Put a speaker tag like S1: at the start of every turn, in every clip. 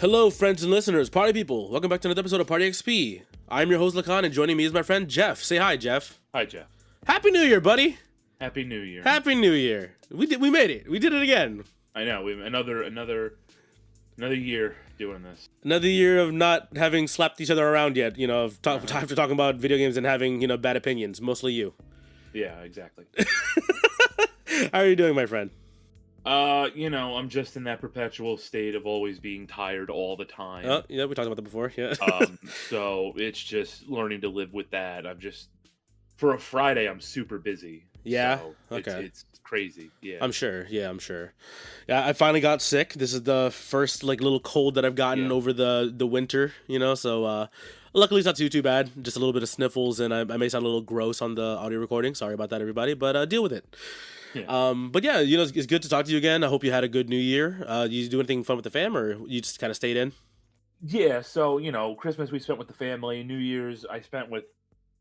S1: Hello, friends and listeners, party people. Welcome back to another episode of Party XP. I'm your host, Lakan, and joining me is my friend, Jeff. Say hi, Jeff.
S2: Hi, Jeff.
S1: Happy New Year, buddy.
S2: Happy New Year.
S1: Happy New Year. We made it. We did it again.
S2: I know. We've another year doing this.
S1: Another year of not having slapped each other around yet, after talking about video games and having, bad opinions. Mostly you.
S2: Yeah, exactly.
S1: How are you doing, my friend?
S2: I'm just in that perpetual state of always being tired all the time.
S1: Oh, yeah, we talked about that before, yeah.
S2: So it's just learning to live with that. For a Friday, I'm super busy.
S1: Yeah,
S2: so
S1: okay.
S2: It's crazy, yeah.
S1: I'm sure. Yeah, I finally got sick. This is the first, little cold that I've gotten over the winter, so, luckily it's not too bad. Just a little bit of sniffles, and I may sound a little gross on the audio recording. Sorry about that, everybody, but deal with it.
S2: Yeah.
S1: But yeah, it's good to talk to you again. I hope you had a good New Year. You do anything fun with the fam, or you just kind of stayed in?
S2: Yeah, so, Christmas we spent with the family. New Year's I spent with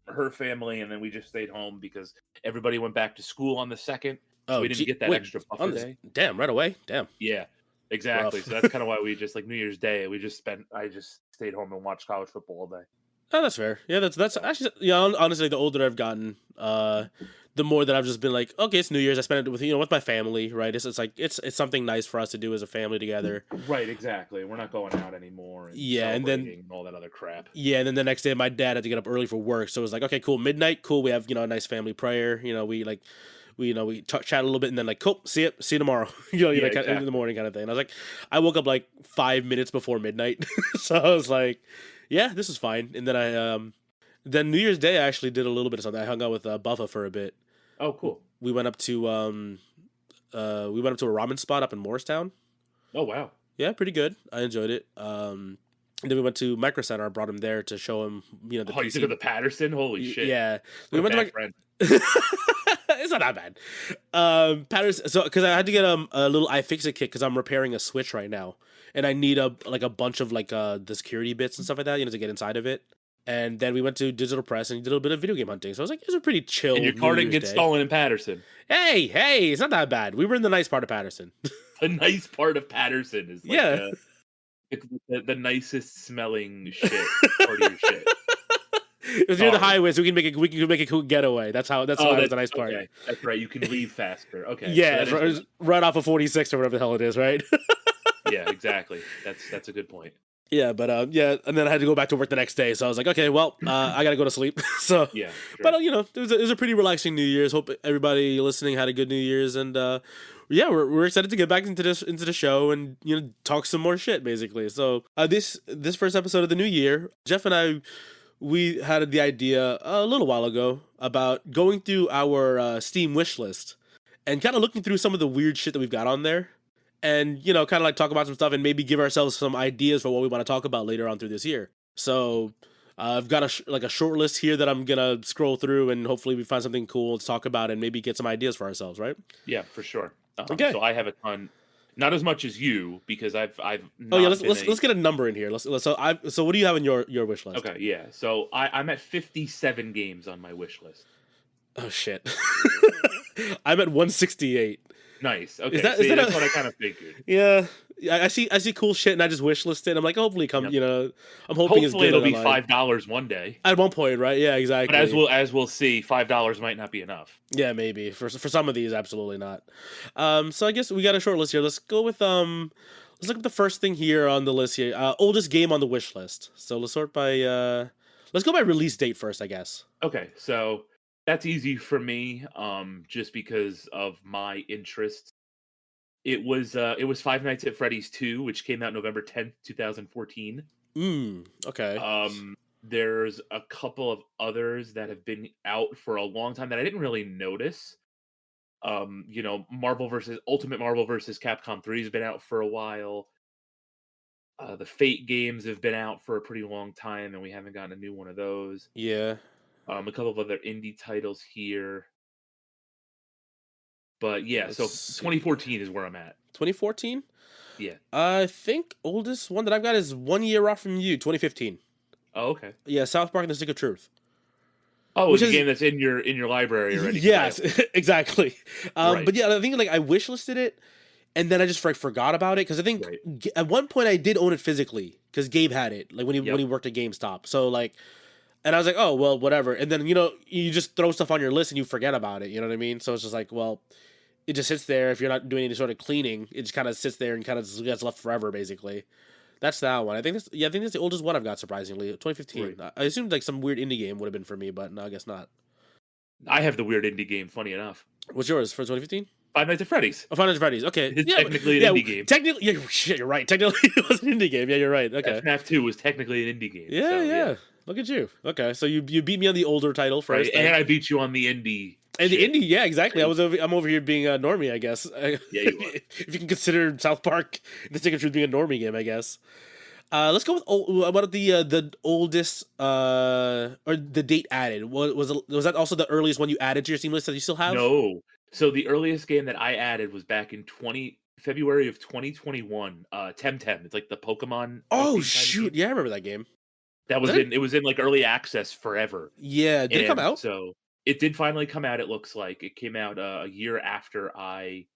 S2: her family, and then we just stayed home because everybody went back to school on the 2nd. So we didn't get that extra buffer day.
S1: Damn, right away? Damn.
S2: Yeah, exactly. So that's kind of why we just, New Year's Day, I just stayed home and watched college football all day.
S1: Oh, that's fair. Yeah, that's actually, honestly, the older I've gotten, the more that I've just been like, okay, it's New Year's. I spent it with with my family, right? It's something nice for us to do as a family together.
S2: Right, exactly. We're not going out anymore.
S1: And then
S2: all that other crap.
S1: Yeah, and then the next day, my dad had to get up early for work, so it was like, okay, cool, midnight, cool. We have a nice family prayer. We chat a little bit, and then cool, see you tomorrow.
S2: Exactly.
S1: In the morning kind of thing. And I was like, I woke up 5 minutes before midnight, so I was like, yeah, this is fine. And then then New Year's Day, I actually did a little bit of something. I hung out with Buffa for a bit.
S2: Oh, cool.
S1: We went up to a ramen spot up in Morristown.
S2: Oh, wow.
S1: Yeah, pretty good. I enjoyed it. And then we went to Micro Center. I brought him there to show him, the
S2: PC. You took the Patterson? Holy shit.
S1: Yeah.
S2: We went to friend.
S1: It's not that bad. Patterson. So, because I had to get a little iFixit kit because I'm repairing a Switch right now, and I need a bunch of the security bits and stuff like that, to get inside of it. And then we went to Digital Press and did a little bit of video game hunting. So I was like, it was a pretty chill.
S2: And your car didn't get stolen in Patterson.
S1: Hey, it's not that bad. We were in the nice part of Patterson.
S2: The nice part of Patterson is the nicest smelling shit part of your shit.
S1: It was near the highway, so we can make a cool getaway. That's was the nice part.
S2: Okay. That's right. You can leave faster. Okay.
S1: Yeah, so it's right off of 46 or whatever the hell it is, right?
S2: Yeah, exactly. That's a good point.
S1: Yeah, but and then I had to go back to work the next day, so I was like, okay, well, I gotta go to sleep. So
S2: yeah, sure.
S1: But it was a pretty relaxing New Year's. Hope everybody listening had a good New Year's, and we're excited to get back into the show and talk some more shit, basically. So this first episode of the new year, Jeff and I, we had the idea a little while ago about going through our Steam wish list and kind of looking through some of the weird shit that we've got on there. And, kind of talk about some stuff and maybe give ourselves some ideas for what we want to talk about later on through this year. So I've got a short list here that I'm going to scroll through, and hopefully we find something cool to talk about and maybe get some ideas for ourselves, right?
S2: Yeah, for sure.
S1: Okay.
S2: So I have a ton, not as much as you, because I've
S1: not let's get a number in here. So what do you have in your wish list?
S2: Okay, yeah. So I'm at 57 games on my wish list.
S1: Oh, shit. I'm at 168.
S2: Nice. Okay,
S1: that's
S2: what I kind of figured.
S1: Yeah, I see cool shit, and I just wish listed. I'm like, hopefully, I'm hoping
S2: hopefully it'll be $5 one day.
S1: At one point, right? Yeah, exactly.
S2: But as we'll see, $5 might not be enough.
S1: Yeah, maybe for some of these, absolutely not. So I guess we got a short list here. Let's go with let's look at the first thing here on the list here. Oldest game on the wish list. So let's sort by let's go by release date first, I guess.
S2: Okay, so that's easy for me, just because of my interests. It was Five Nights at Freddy's 2, which came out November 10th, 2014.
S1: Okay.
S2: There's a couple of others that have been out for a long time that I didn't really notice. Ultimate Marvel versus Capcom 3 has been out for a while. The Fate games have been out for a pretty long time, and we haven't gotten a new one of those.
S1: Yeah.
S2: A couple of other indie titles here. But yeah, so 2014 is where I'm at.
S1: 2014?
S2: Yeah.
S1: I think oldest one that I've got is 1 year off from you, 2015.
S2: Oh, okay.
S1: Yeah, South Park and the Stick of Truth.
S2: Oh, it's a game that's in your library already.
S1: Yes, exactly.
S2: Right.
S1: But yeah, I think I wish listed it and then I just forgot about it because I think
S2: Right.
S1: at one point I did own it physically because Gabe had it like when he
S2: Yep.
S1: worked at GameStop. So like, and I was like, oh well, whatever. And then you just throw stuff on your list and you forget about it. You know what I mean? So it's just like, well, it just sits there. If you're not doing any sort of cleaning, it just kind of sits there and kind of gets left forever, basically. That's that one. I think that's the oldest one I've got. Surprisingly, 2015.
S2: Right.
S1: I assumed like some weird indie game would have been for me, but no, I guess not.
S2: I have the weird indie game. Funny enough,
S1: What's yours for 2015?
S2: Five Nights at Freddy's.
S1: Oh, Final Fantasy Freddy's. Okay,
S2: It's
S1: yeah,
S2: technically
S1: yeah.
S2: an indie game.
S1: Technically, yeah, shit, you're right. Technically, it was an indie game. Yeah, you're right. Okay.
S2: FNAF 2 was technically an indie game.
S1: Yeah,
S2: So,
S1: yeah. Look at you. Okay, so you beat me on the older title
S2: Right.
S1: first,
S2: And I beat you on the indie.
S1: and the
S2: shit.
S1: indie. Yeah, exactly. I'm over here being a normie, I guess.
S2: Yeah, you are.
S1: If you can consider South Park the Stick of Truth being a normie game, I guess. Let's go with about the oldest or the date added. Was that also the earliest one you added to your Steam list that you still have?
S2: No. So the earliest game that I added was back in February of 2021. Temtem. It's like the Pokemon.
S1: Oh
S2: theme kind of
S1: shoot!
S2: game.
S1: Yeah, I remember that game.
S2: That was
S1: Did it?
S2: in. It was in like early access forever.
S1: Yeah, did it come
S2: And
S1: out?
S2: so it did finally come out. It looks like it came out a year after I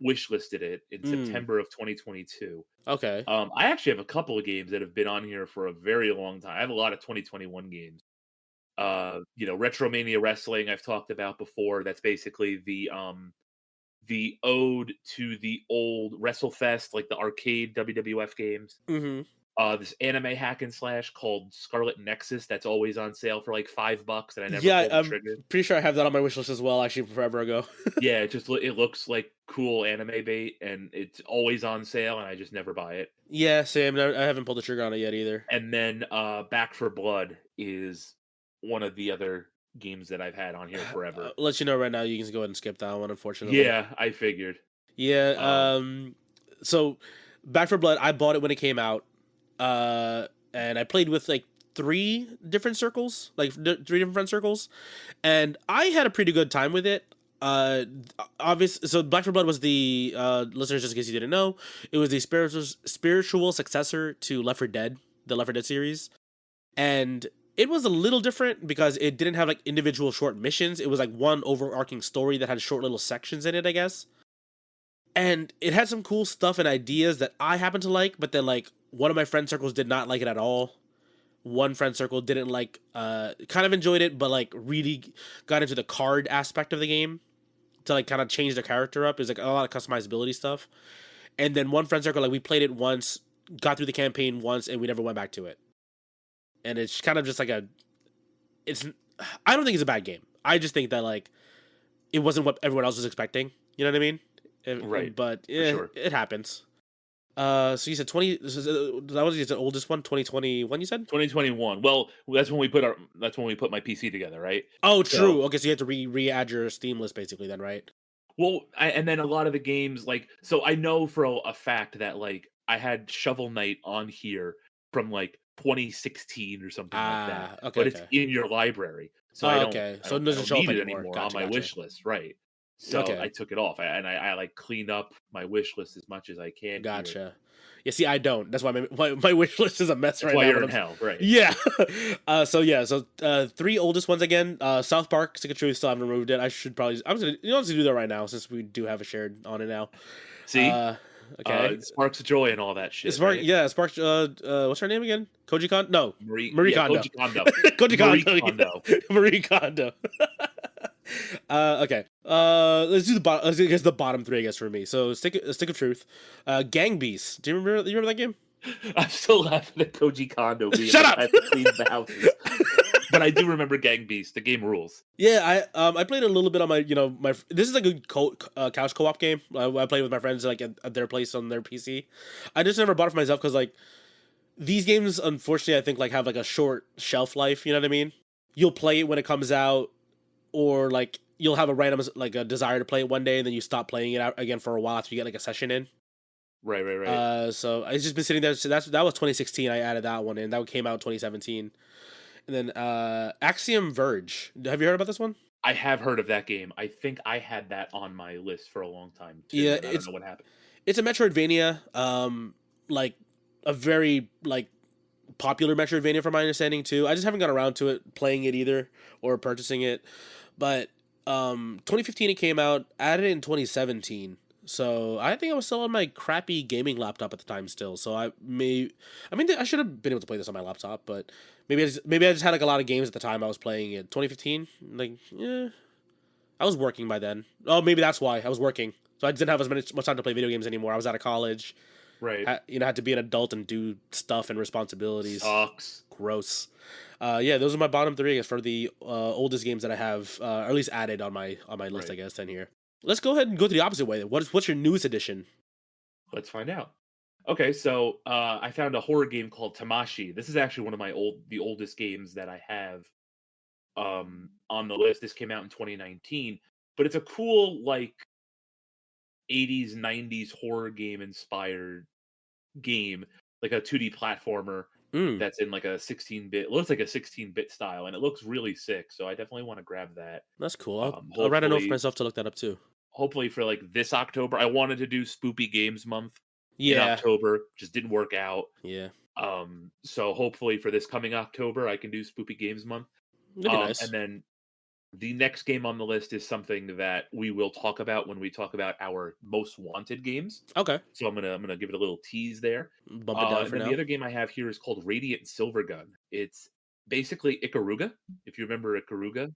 S2: wishlisted it in
S1: Mm,
S2: September of 2022.
S1: okay.
S2: I actually have a couple of games that have been on here for a very long time. I have a lot of 2021 games. Retromania Wrestling I've talked about before. That's basically the ode to the old WrestleFest, like the arcade WWF games.
S1: Mm-hmm.
S2: This anime hack and slash called Scarlet Nexus that's always on sale for like $5, and I never
S1: Yeah,
S2: pulled the
S1: I'm
S2: trigger.
S1: pretty sure I have that on my wish list as well. Actually, forever ago.
S2: Yeah, it looks like cool anime bait, and it's always on sale, and I just never buy it.
S1: Yeah, same. I haven't pulled the trigger on it yet either.
S2: And then Back for Blood is one of the other games that I've had on here forever.
S1: I'll let you know right now. You can go ahead and skip that one. Unfortunately.
S2: Yeah, I figured.
S1: Yeah.
S2: Um,
S1: So, Back for Blood, I bought it when it came out. And I played with like three different circles, like three different friend circles, and I had a pretty good time with it. So Black for Blood was the listeners, just in case you didn't know, it was the spiritual successor to Left 4 Dead, the Left 4 Dead series, and it was a little different because it didn't have like individual short missions. It was like one overarching story that had short little sections in it, I guess. And it had some cool stuff and ideas that I happen to like, but then like one of my friend circles did not like it at all. One friend circle didn't like, kind of enjoyed it, but like really got into the card aspect of the game to like kind of change the character up. There's like a lot of customizability stuff. And then one friend circle, like we played it once, got through the campaign once, and we never went back to it. And it's kind of just like I don't think it's a bad game. I just think that like it wasn't what everyone else was expecting. You know what I mean?
S2: Right.
S1: But
S2: sure.
S1: it happens. So you said 20. That was the oldest one, 2021. You said
S2: 2021. Well, that's when we put my PC together, right?
S1: Oh,
S2: So,
S1: true. Okay, so you have to re-add your Steam list basically then, right?
S2: well, and then a lot of the games, like, so I know for a fact that like I had Shovel Knight on here from like 2016 or something like that,
S1: Okay,
S2: but it's
S1: okay.
S2: in your library, so I don't.
S1: Okay,
S2: I
S1: so it
S2: don't, I
S1: doesn't
S2: don't
S1: show up
S2: need it
S1: anymore.
S2: anymore
S1: Gotcha,
S2: on my
S1: gotcha.
S2: wish list, right? So
S1: Okay.
S2: I took it off, and I like cleaned up my wish list as much as I can. Here.
S1: Gotcha. Yeah, see, I don't. That's why my wish list is a mess
S2: That's
S1: right
S2: why
S1: now.
S2: you're
S1: but
S2: in hell, right?
S1: Yeah. So three oldest ones again. South Park, Stick of Truth, still haven't removed it. I'm just gonna do that right now since we do have a shared on it now.
S2: See,
S1: Okay.
S2: Sparks of Joy and all that shit.
S1: Spark,
S2: right?
S1: yeah, Spark. What's her name again? Koji Kondo? No, Marie
S2: yeah,
S1: Kondo.
S2: Koji Kondo.
S1: Koji
S2: Marie
S1: Kondo.
S2: Kondo.
S1: Marie Kondo. Okay. Let's do the bottom. Let's get the bottom three, I guess, for me. So, Stick of Truth, Gang Beasts. Do you remember that game?
S2: I'm still laughing at Koji Kondo being
S1: Shut up!
S2: I have to clean the houses. But I do remember Gang Beast. The game rules.
S1: Yeah, I played a little bit on my this is a good couch co-op game. I played with my friends like at their place on their PC. I just never bought it for myself because like these games, unfortunately, I think like have like a short shelf life. You know what I mean? You'll play it when it comes out, or like you'll have a random like a desire to play it one day, and then you stop playing it out again for a while after you get like a session in.
S2: Right.
S1: So I've just been sitting there. So that was 2016. I added that one in. That one came out in 2017. And then Axiom Verge. Have you heard about this one?
S2: I have heard of that game. I think I had that on my list for a long time too.
S1: Yeah,
S2: I don't know what happened.
S1: It's a Metroidvania, like a very like popular Metroidvania from my understanding too. I just haven't got around to it, playing it either or purchasing it. But 2015 it came out. Added it in 2017. So I think I was still on my crappy gaming laptop at the time still. So I should have been able to play this on my laptop, but maybe I just had like a lot of games at the time I was playing in 2015. Like, yeah, I was working by then. Oh, maybe that's why I was working. So I didn't have as much time to play video games anymore. I was out of college.
S2: Right.
S1: Had to be an adult and do stuff and responsibilities.
S2: Sucks.
S1: Gross. Yeah, those are my bottom three, I guess, for the oldest games that I have, or at least added on my list, I
S2: Right.
S1: guess, 10 here. Let's go ahead and go to the opposite way. What's your newest edition?
S2: Let's find out. Okay, so I found a horror game called Tamashi. This is actually one of the oldest games that I have on the list. This came out in 2019, but it's a cool like 80s 90s horror game inspired game, like a 2D platformer
S1: Mm,
S2: that's in like a 16-bit, looks like a 16-bit style, and it looks really sick. So I definitely want to grab that.
S1: that's cool. I'll write a note for
S2: Hopefully,
S1: myself to look that up too.
S2: hopefully for like this October. I wanted to do Spoopy Games Month in
S1: Yeah,
S2: October, just didn't work out.
S1: yeah,
S2: So hopefully for this coming October, I can do Spoopy Games Month.
S1: that'd be
S2: And
S1: nice.
S2: then the next game on the list is something that we will talk about when we talk about our most wanted games.
S1: Okay,
S2: So I'm gonna give it a little tease there.
S1: bump it down
S2: And
S1: for
S2: then the
S1: now.
S2: other game I have here is called Radiant Silvergun. It's basically Ikaruga, if you remember Ikaruga.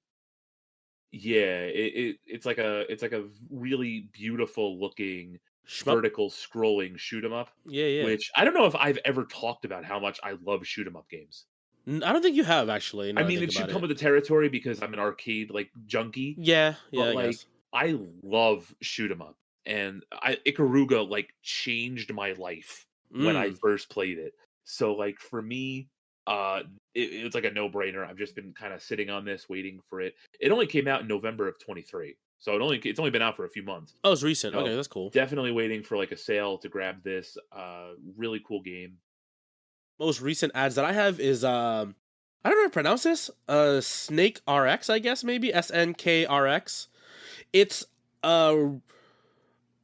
S2: Yeah, it's like a really beautiful looking
S1: Shmup.
S2: vertical scrolling shoot 'em up,
S1: Yeah, yeah.
S2: which I don't know if I've ever talked about how much I love shoot 'em up games.
S1: I don't think you have actually.
S2: I
S1: Now that I
S2: mean,
S1: think
S2: it should
S1: about
S2: come
S1: it.
S2: with the territory because I'm an arcade like junkie,
S1: Yeah, yeah,
S2: but
S1: I
S2: like
S1: guess.
S2: I love shoot 'em up, and Ikaruga like changed my life when I
S1: Mm.
S2: first played it. So like for me, it's like a no brainer. I've just been kind of sitting on this, waiting for it. It only came out in November of 23, so it's only been out for a few months.
S1: Oh, it's recent.
S2: So
S1: Okay, that's cool.
S2: definitely waiting for like a sale to grab this. Really cool game.
S1: Most recent ads that I have is I don't know how to pronounce this. Snake RX, I guess maybe SNKRX. It's a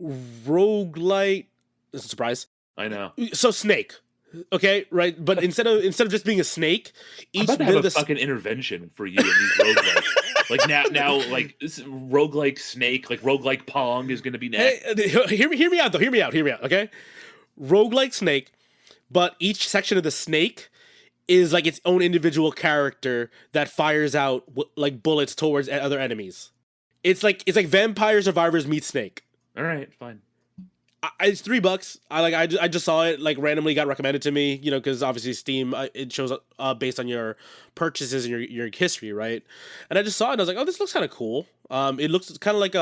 S1: roguelite. This is a surprise.
S2: I know.
S1: So snake. Okay, right, but instead of just being a snake,
S2: I'm
S1: each
S2: about to
S1: bit
S2: have
S1: of
S2: a
S1: this.
S2: fucking intervention for you in these roguelikes. Like now, like this roguelike Snake, like roguelike Pong is going to be next.
S1: Hey, hear me out though. Hear me out. Okay, roguelike snake, but each section of the snake is like its own individual character that fires out like bullets towards other enemies. It's like Vampire Survivors meet Snake.
S2: All right, fine.
S1: It's $3. I just saw it like randomly got recommended to me, because obviously Steam it shows based on your purchases and your history, right? And I just saw it and I was like, oh, this looks kind of cool. It looks kind of like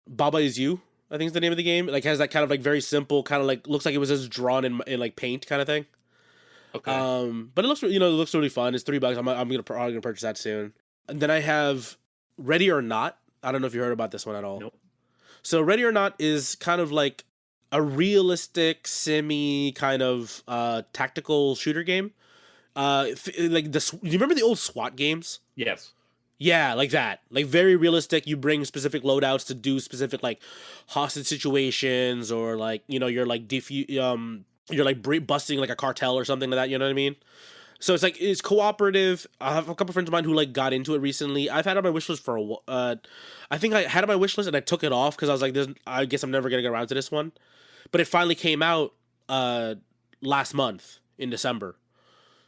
S1: Baba Is You, I think is the name of the game. Like has that kind of like very simple kind of like looks like it was just drawn in like paint kind of thing.
S2: Okay.
S1: But it looks really fun. It's $3. I'm probably gonna purchase that soon. And then I have Ready or Not. I don't know if you heard about this one at all.
S2: Nope.
S1: So Ready or Not is kind of like a realistic semi kind of tactical shooter game. Like you remember the old SWAT games?
S2: Yes.
S1: Yeah, like that. Like very realistic. You bring specific loadouts to do specific like hostage situations, or like you're like you're like busting like a cartel or something like that. You know what I mean? So it's cooperative. I have a couple friends of mine who like got into it recently. I've had it on my wish list for I think I had it on my wish list and I took it off because I was like, I guess I'm never gonna get around to this one. But it finally came out last month in December.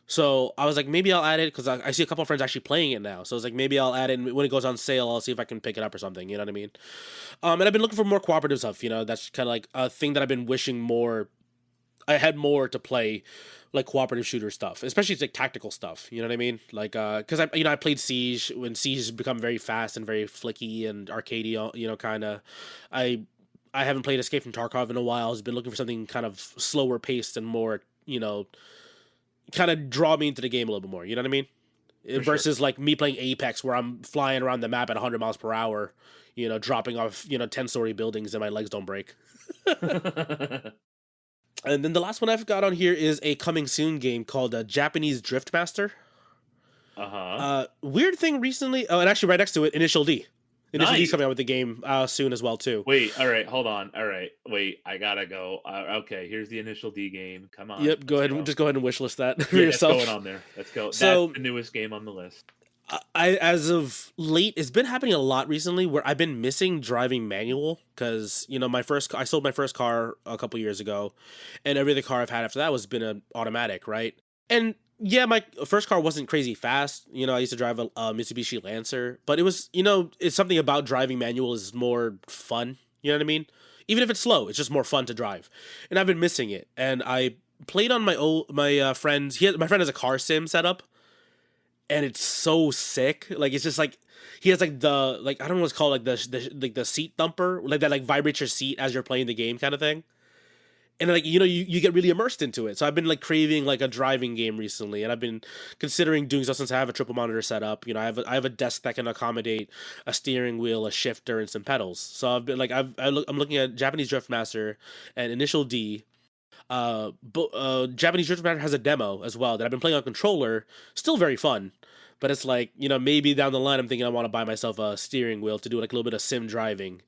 S1: So I was like, maybe I'll add it because I see a couple of friends actually playing it now. So I was like, maybe I'll add it, and when it goes on sale, I'll see if I can pick it up or something. You know what I mean? And I've been looking for more cooperative stuff. That's kind of like a thing that I've been wishing more. I had more to play, like cooperative shooter stuff, especially like tactical stuff. You know what I mean? Like, because I played Siege when Siege has become very fast and very flicky and arcadey. Kind of. I haven't played Escape from Tarkov in a while. I've been looking for something kind of slower paced and more, kind of draw me into the game a little bit more. You know what I mean?
S2: For sure.
S1: Versus like me playing Apex where I'm flying around the map at 100 miles per hour, dropping off, 10-story buildings and my legs don't break. And then the last one I've got on here is a coming soon game called Japanese Driftmaster.
S2: Uh-huh.
S1: Weird thing recently. Oh, and actually right next to it, Initial D. Initial D's
S2: Nice.
S1: coming out with the game soon as well too.
S2: Wait, all right, hold on. All right. Wait, I gotta go. Okay, here's the Initial D game. Come on.
S1: Yep, go
S2: Let's
S1: ahead.
S2: go.
S1: Just go ahead and wishlist that for
S2: Yeah, that's
S1: yourself.
S2: going on there. Let's go.
S1: So
S2: That's the newest game on the list.
S1: I as of late, it's been happening a lot recently where I've been missing driving manual because I sold my first car a couple years ago, and every other car I've had after that was been an automatic, right? And yeah, my first car wasn't crazy fast. I used to drive a Mitsubishi Lancer, but it was it's something about driving manual is more fun. You know what I mean? Even if it's slow, it's just more fun to drive, and I've been missing it. And I played on my friend's. My friend has a car sim setup and it's so sick. Like it's just like he has like the I don't know what's called like the seat thumper like that like vibrates your seat as you're playing the game kind of thing. And like you get really immersed into it. So I've been like craving like a driving game recently, and I've been considering doing so since I have a triple monitor set up. I have a desk that can accommodate a steering wheel, a shifter, and some pedals. So I've been like I'm looking at Japanese Drift Master and Initial D. Japanese Drift Master has a demo as well that I've been playing on controller. Still very fun, but it's like maybe down the line I'm thinking I want to buy myself a steering wheel to do like a little bit of sim driving.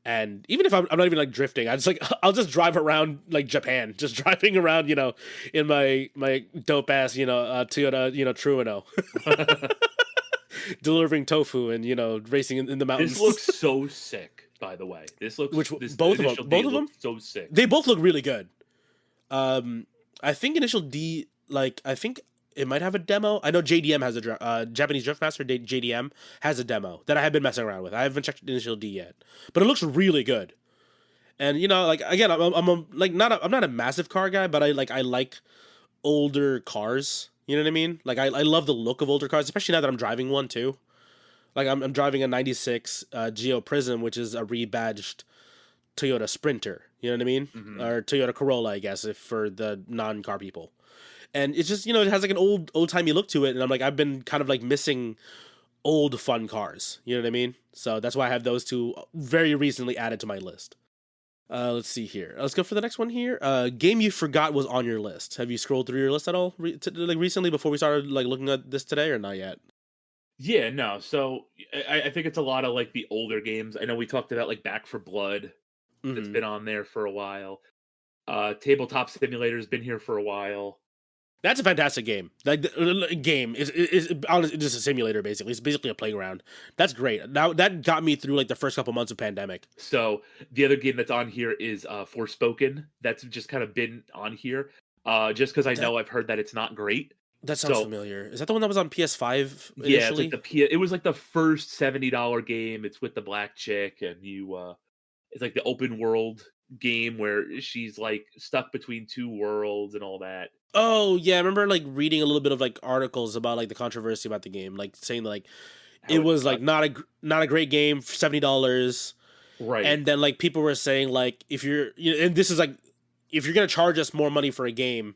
S1: And even if I'm not even like drifting, I'll just drive around like Japan, just driving around, in my dope ass, Toyota, Truino, delivering tofu and racing in the mountains.
S2: This looks so sick, by the way.
S1: Both of them,
S2: so sick.
S1: They both look really good. I think Initial D, I think it might have a demo. I know JDM has a Japanese Drift Master. JDM has a demo that I have been messing around with. I haven't checked Initial D yet, but it looks really good. And again, I'm not a massive car guy, but I like older cars. You know what I mean? Like I love the look of older cars, especially now that I'm driving one too. Like I'm driving a '96 Geo Prism, which is a rebadged Toyota Sprinter. You know what I mean?
S2: Mm-hmm.
S1: Or Toyota Corolla, I guess, if for the non-car people. And it's just it has like an old-timey look to it, and I'm like I've been kind of like missing old fun cars. You know what I mean? So that's why I have those two very recently added to my list. Let's see here. Let's go for the next one here. Game you forgot was on your list. Have you scrolled through your list at all recently before we started like looking at this today, or not yet?
S2: Yeah, no. So I think it's a lot of like the older games. I know we talked about like Back for Blood. That's been on there for a while. Tabletop Simulator's been here for a while.
S1: That's a fantastic game. Like the game is honestly just a simulator basically. It's basically a playground. That's great. Now that got me through like the first couple months of pandemic.
S2: So the other game that's on here is Forspoken. That's just kind of been on here. Just because I know I've heard that it's not great.
S1: That sounds familiar. Is that the one that was on PS5 initially?
S2: Yeah, it's like it was like the first $70 game. It's with the black chick, and it's like the open world game where she's like stuck between two worlds and all that.
S1: Oh yeah, I remember like reading a little bit of like articles about like the controversy about the game, like saying like it was like not a great game for $70,
S2: right?
S1: And then like people were saying like if you're and this is like if you're gonna charge us more money for a game,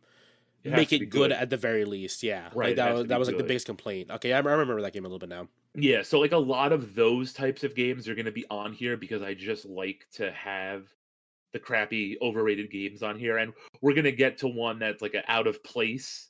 S1: make it good at the very least. Yeah,
S2: right.
S1: Like that was like the biggest complaint. Okay, I remember that game a little bit now.
S2: Yeah, so like a lot of those types of games are going to be on here because I just like to have the crappy overrated games on here, and we're going to get to one that's like an out of place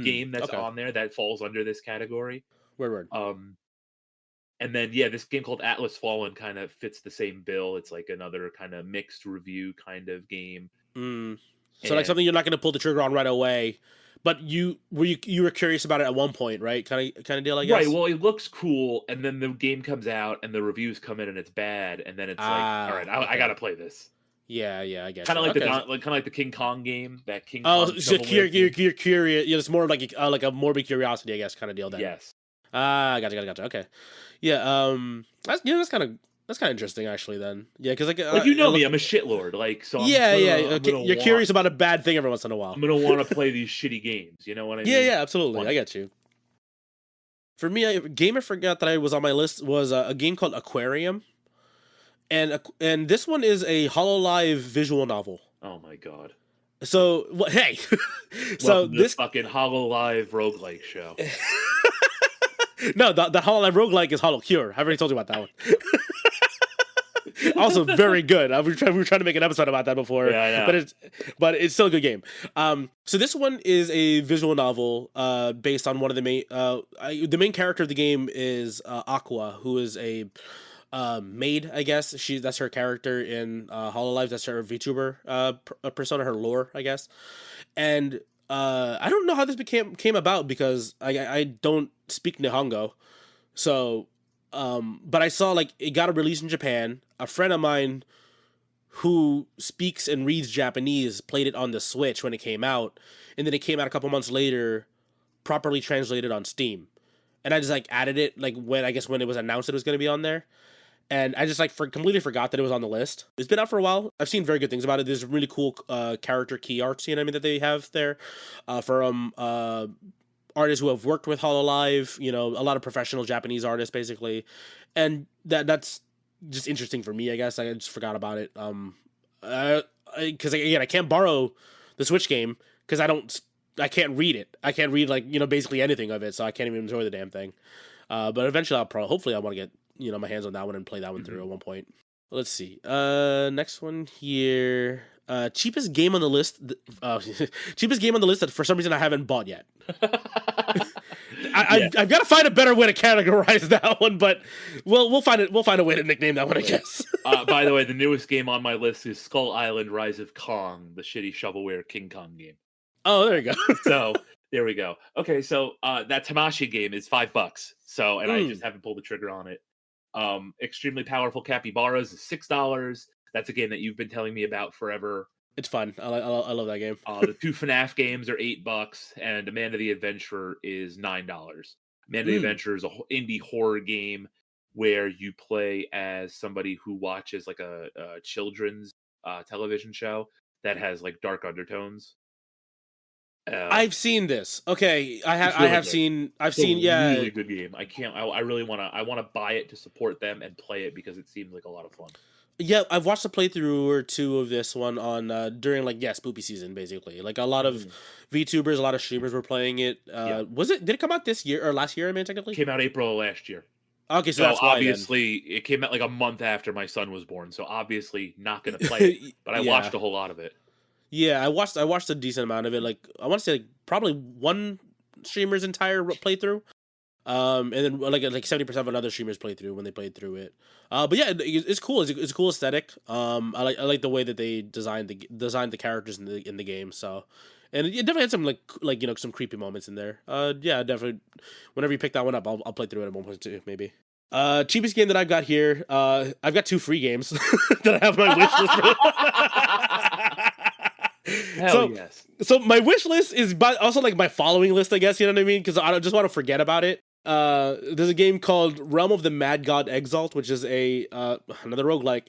S2: game that's on there that falls under this category.
S1: Word.
S2: And then yeah, this game called Atlas Fallen kind of fits the same bill. It's like another kind of mixed review kind of game.
S1: So like something you're not going to pull the trigger on right away. But you were curious about it at one point, right? Kind of deal, I guess.
S2: Right. Well, it looks cool, and then the game comes out, and the reviews come in, and it's bad, and then it's like, all right, I gotta play this.
S1: Yeah, I guess.
S2: Kind of like the King Kong game. That King Kong.
S1: Oh, so you're curious. Yeah, it's more like a morbid curiosity, I guess, kind of deal. Then.
S2: Yes.
S1: Gotcha. Okay. Yeah. That's kind of interesting, actually. Then, yeah, because like
S2: me, I'm a shitlord. Like, so
S1: you're curious about a bad thing every once in a while.
S2: I'm gonna want to play these shitty games. You know what I mean?
S1: Yeah, absolutely. I get you. For me, a game I forgot that I was on my list was a game called Aquarium, and this one is a HoloLive visual novel.
S2: Oh my god.
S1: So hey,
S2: so this fucking HoloLive roguelike show.
S1: No, the HoloLive roguelike is HoloCure. I've already told you about that one. Also very good. We were trying to make an episode about that before.
S2: Yeah, I know.
S1: But it's still a good game. So this one is a visual novel based on one of the main character of the game is Aqua, who is a maid, I guess. That's her character in HoloLive. That's her VTuber persona, her lore, I guess. And I don't know how this came about because I don't speak Nihongo. So, but I saw like it got a release in Japan. A friend of mine who speaks and reads Japanese played it on the Switch when it came out, and then it came out a couple months later, properly translated on Steam. And I just like added it like when it was announced it was going to be on there, and I just like completely forgot that it was on the list. It's been out for a while. I've seen very good things about it. There's really cool character key arts, that they have there, from artists who have worked with Hololive. A lot of professional Japanese artists, basically, and that's just interesting for me. I guess I just forgot about it. Because again, I can't borrow the Switch game because I can't read it. I can't read basically anything of it, so I can't even enjoy the damn thing. But eventually, hopefully I want to get my hands on that one and play that one through at one point. Let's see. Next one here. Cheapest game on the list. Cheapest game on the list that for some reason I haven't bought yet. I've got to find a better way to categorize that one, but we'll find it. We'll find a way to nickname that one, I guess.
S2: By the way, the newest game on my list is Skull Island: Rise of Kong, the shitty shovelware King Kong game.
S1: Oh, there you go.
S2: So there we go. Okay, so that Tamashii game is $5. So, and I just haven't pulled the trigger on it. Extremely Powerful Capybaras is $6. That's a game that you've been telling me about forever.
S1: It's fun. I love that game.
S2: The 2 FNAF games are $8, and Amanda the Adventurer is $9. Amanda the Adventurer is an indie horror game where you play as somebody who watches like a children's television show that has like dark undertones.
S1: I've seen this. Okay, I've seen. Yeah,
S2: really good game. I really want to buy it to support them and play it because it seems like a lot of fun.
S1: Yeah, I've watched a playthrough or two of this one on during spoopy season, basically. Like a lot of VTubers, a lot of streamers were playing it. Did it come out this year or last year? I mean, technically,
S2: it came out April of last year.
S1: Okay, so that's
S2: obviously it came out like a month after my son was born. So obviously not going to play it, but I watched a whole lot of it.
S1: Yeah, I watched a decent amount of it. Like I want to say probably one streamer's entire playthrough. And then like 70% of another streamer's playthrough when they played through it. But yeah, it's cool. It's a cool aesthetic. I like the way that they designed the characters in the game. So, and it definitely had some some creepy moments in there. Yeah, definitely. Whenever you pick that one up, I'll play through it at 1.2 maybe. Cheapest game that I've got here. I've got 2 free games that I have on my wish list.
S2: Hell yes.
S1: So my wish list is also like my following list, I guess, you know what I mean? Because I don't just want to forget about it. There's a game called Realm of the Mad God Exalt, which is another roguelike.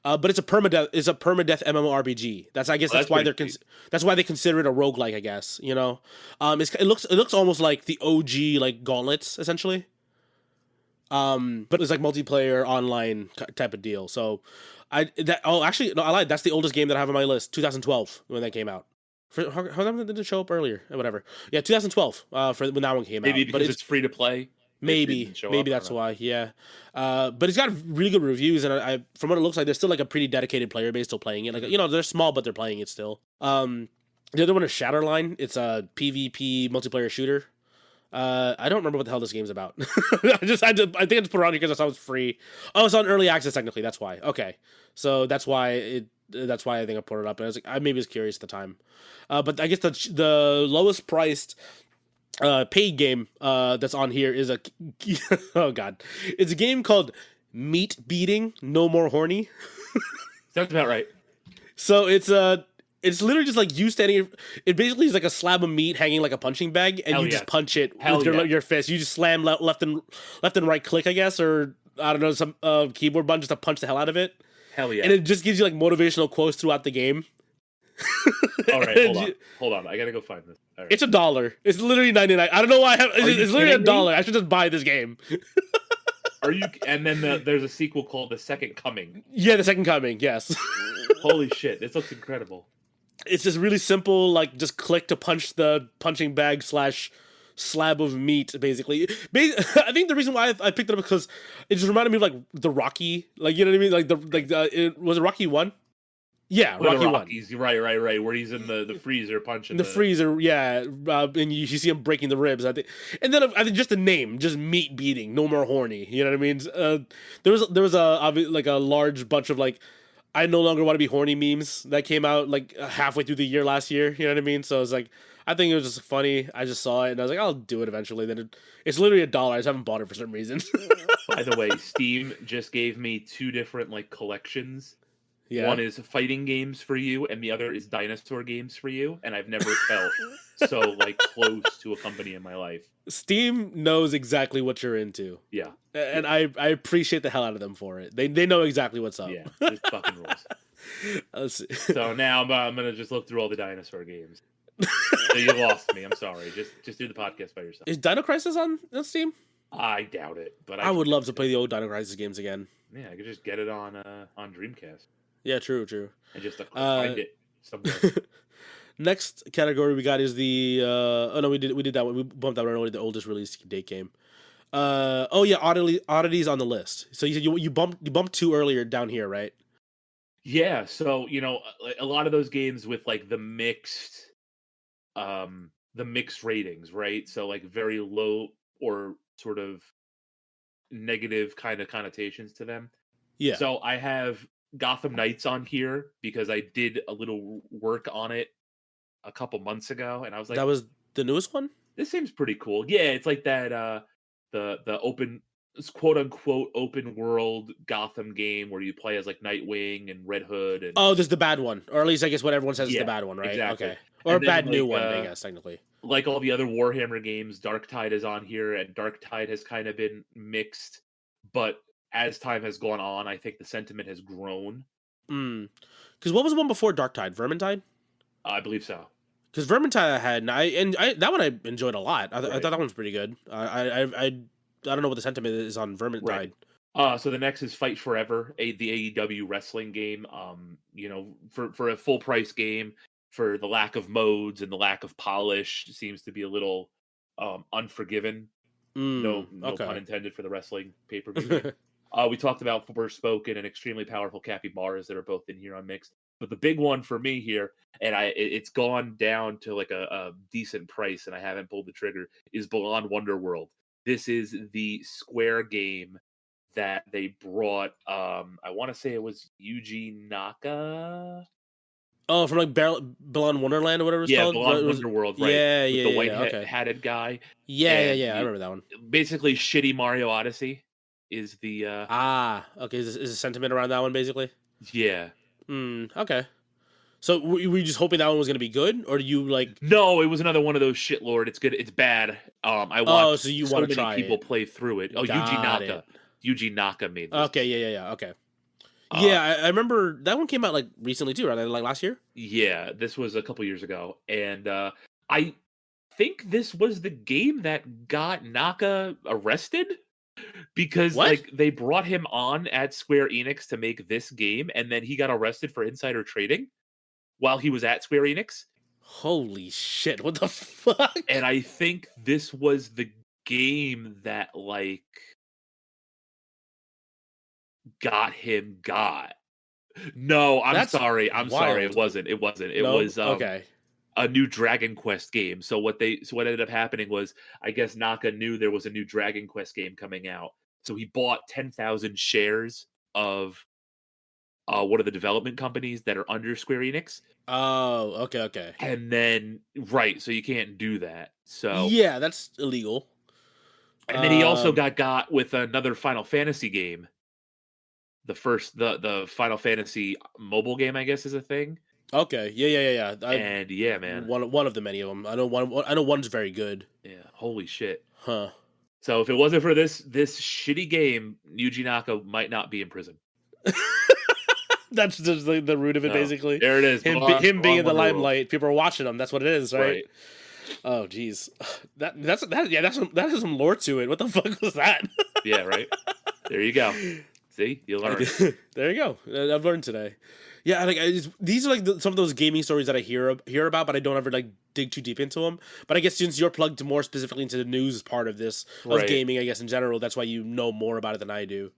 S1: But it's a permadeath MMORPG. That's why they consider it a roguelike, I guess, it looks almost like the OG like Gauntlets essentially. But it's like multiplayer online type of deal. So I lied. That's the oldest game that I have on my list. 2012 when that came out. How come did it show up earlier? Whatever. Yeah, 2012. For when that one came out.
S2: Maybe because it's free to play.
S1: Maybe that's why. Yeah. But it's got really good reviews, and I from what it looks like, there's still like a pretty dedicated player base still playing it. Like they're small, but they're playing it still. The other one is Shatterline. It's a PvP multiplayer shooter. I don't remember what the hell this game's about. I think I just put it on here because I saw it was free. Oh, it's on early access technically. That's why. Okay, so that's why I think I put it up. And I was like, I maybe was curious at the time. But I guess the lowest priced paid game that's on here is oh god, it's a game called Meat Beating No More Horny.
S2: Sounds about right.
S1: So it's literally just like you standing. It basically is like a slab of meat hanging like a punching bag, and just punch it with your fist. You just slam left and right click, I guess, or I don't know, some keyboard button just to punch the hell out of it.
S2: Hell yeah!
S1: And it just gives you like motivational quotes throughout the game.
S2: All right, hold on. I gotta go find this. All right.
S1: It's $1. It's literally 99. I don't know why. It's literally $1. I should just buy this game.
S2: Are you? And then there's a sequel called The Second Coming.
S1: Yeah, The Second Coming. Yes.
S2: Holy shit! This looks incredible.
S1: It's just really simple, like just click to punch the punching bag / slab of meat, basically. I think the reason why I picked it up because it just reminded me of like the Rocky, like you know what I mean, was it Rocky 1? Yeah, Rocky 1.
S2: Right. Where he's in the freezer punching
S1: the freezer, yeah, and you see him breaking the ribs. I think, and then I think just the name, just Meat Beating, No More Horny. You know what I mean? There was a large bunch of like I no longer want to be horny memes that came out like halfway through the year last year. You know what I mean? So it's like I think it was just funny. I just saw it and I was like, I'll do it eventually. Then it's literally $1. I just haven't bought it for some reason.
S2: By the way, Steam just gave me 2 different like collections.
S1: Yeah.
S2: One is fighting games for you, and the other is dinosaur games for you. And I've never felt so like close to a company in my life.
S1: Steam knows exactly what you're into.
S2: Yeah,
S1: And I appreciate the hell out of them for it. They know exactly what's up.
S2: yeah, this fucking rules.
S1: Let's see.
S2: So now I'm gonna just look through all the dinosaur games. So you lost me. I'm sorry. Just do the podcast by yourself.
S1: Is Dino Crisis on Steam?
S2: I doubt it, but
S1: I would love to play the old Dino Crisis games again.
S2: Yeah, I could just get it on Dreamcast.
S1: Yeah, true.
S2: And just find it somewhere.
S1: Next category we got is the oh no, we did that one. We bumped that one earlier, the oldest release date game. Oh yeah, oddities on the list. So you said you bumped 2 earlier down here, right?
S2: Yeah, so a lot of those games with like the mixed ratings, right? So like very low or sort of negative kind of connotations to them.
S1: Yeah.
S2: So I have Gotham Knights on here because I did a little work on it a couple months ago, and I was like,
S1: that was the newest one?
S2: This seems pretty cool. Yeah, it's like that the open, quote unquote, open world Gotham game where you play as like Nightwing and Red Hood. And
S1: this is the bad one, or at least I guess what everyone says is the bad one, right?
S2: Exactly.
S1: Okay, or
S2: and
S1: a bad new one, I guess technically.
S2: Like all the other Warhammer games, Darktide is on here, and Darktide has kind of been mixed, but as time has gone on, I think the sentiment has grown.
S1: Because what was the one before Darktide? Vermintide?
S2: I believe so.
S1: Because Vermintide I had, and I that one I enjoyed a lot. I thought that one's pretty good. I don't know what the sentiment is on Vermintide.
S2: Right. So the next is Fight Forever, the AEW wrestling game. For a full price game, for the lack of modes and the lack of polish, seems to be a little unforgiven. No pun intended for the wrestling pay-per-view. We talked about Forspoken and extremely powerful capybaras that are both in here on Mixed. But the big one for me here, and it's gone down to like a decent price, and I haven't pulled the trigger, is Beyond Wonderworld. This is the Square game that they brought. I want to say it was Yuji Naka.
S1: Oh, from like Beyond Wonderland or whatever it's called?
S2: Beyond Wonderworld, right?
S1: Yeah,
S2: with the white
S1: okay.
S2: hatted guy.
S1: Yeah, I remember that one.
S2: Basically, shitty Mario Odyssey is the...
S1: okay. Is the sentiment around that one, basically?
S2: Yeah.
S1: Okay. So were you just hoping that one was going to be good, or do you like?
S2: No, it was another one of those shitlord. It's good. It's bad. I watched
S1: so
S2: many people play through it. Oh, Yuji Naka made this.
S1: Okay, yeah. Okay. I remember that one came out like recently too, right? Like last year.
S2: Yeah, this was a couple years ago, and I think this was the game that got Naka arrested. Because like they brought him on at Square Enix to make this game, and then he got arrested for insider trading while he was at Square Enix.
S1: Holy shit, what the fuck?
S2: And I think this was the game that like got him got. No, I'm sorry. I'm sorry. It wasn't. It was
S1: okay.
S2: A new Dragon Quest game. So what ended up happening was, I guess Naka knew there was a new Dragon Quest game coming out. So he bought 10,000 shares of one of the development companies that are under Square Enix.
S1: Oh, okay.
S2: And then, right, so you can't do that. So
S1: yeah, that's illegal.
S2: And then he also got with another Final Fantasy game. The Final Fantasy mobile game, I guess, is a thing.
S1: Okay, yeah.
S2: And yeah, man,
S1: one of the many of them. I know one's very good.
S2: Yeah, holy shit.
S1: Huh.
S2: So if it wasn't for this shitty game, Yuji Naka might not be in prison.
S1: That's just the root of it, basically.
S2: There it is.
S1: Him being in the limelight. People are watching him. That's what it is, right? Oh, jeez. That has some lore to it. What the fuck was that?
S2: Yeah, right. There you go. See, you learned.
S1: There you go. I've learned today. Yeah, like these are like some of those gaming stories that I hear about, but I don't ever like dig too deep into them. But I guess since you're plugged more specifically into the news part of this of gaming, I guess in general, that's why you know more about it than I do.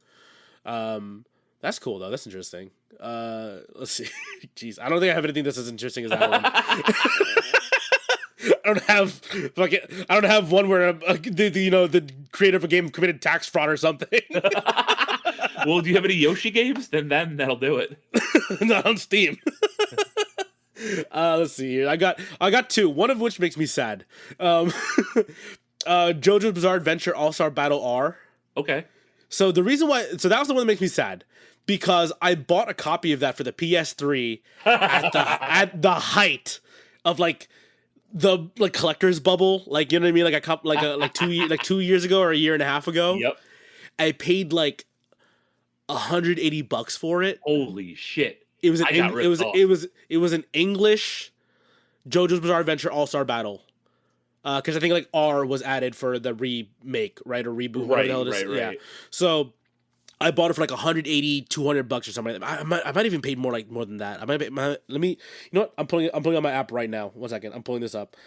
S1: That's cool though. That's interesting. Let's see. Jeez, I don't think I have anything that's as interesting as that one. I don't have one where the creator of a game committed tax fraud or something.
S2: Well, do you have any Yoshi games? Then that'll do it.
S1: Not on Steam. Let's see here. I got two. One of which makes me sad. JoJo's Bizarre Adventure All-Star Battle R.
S2: Okay.
S1: So the reason why, so that was the one that makes me sad, because I bought a copy of that for the PS3 at the height of like the collector's bubble, like, you know what I mean, like 2 years ago or a year and a half ago.
S2: Yep.
S1: I paid like $180 for it.
S2: Holy shit!
S1: It was an English JoJo's Bizarre Adventure All-Star Battle. Because I think like R was added for the remake, right, or reboot, whatever the hell it is.
S2: Right.
S1: Yeah. So I bought it for like $180, $200 or something like that. I might even paid more than that. Let me, you know what? I'm pulling on my app right now. 1 second. I'm pulling this up.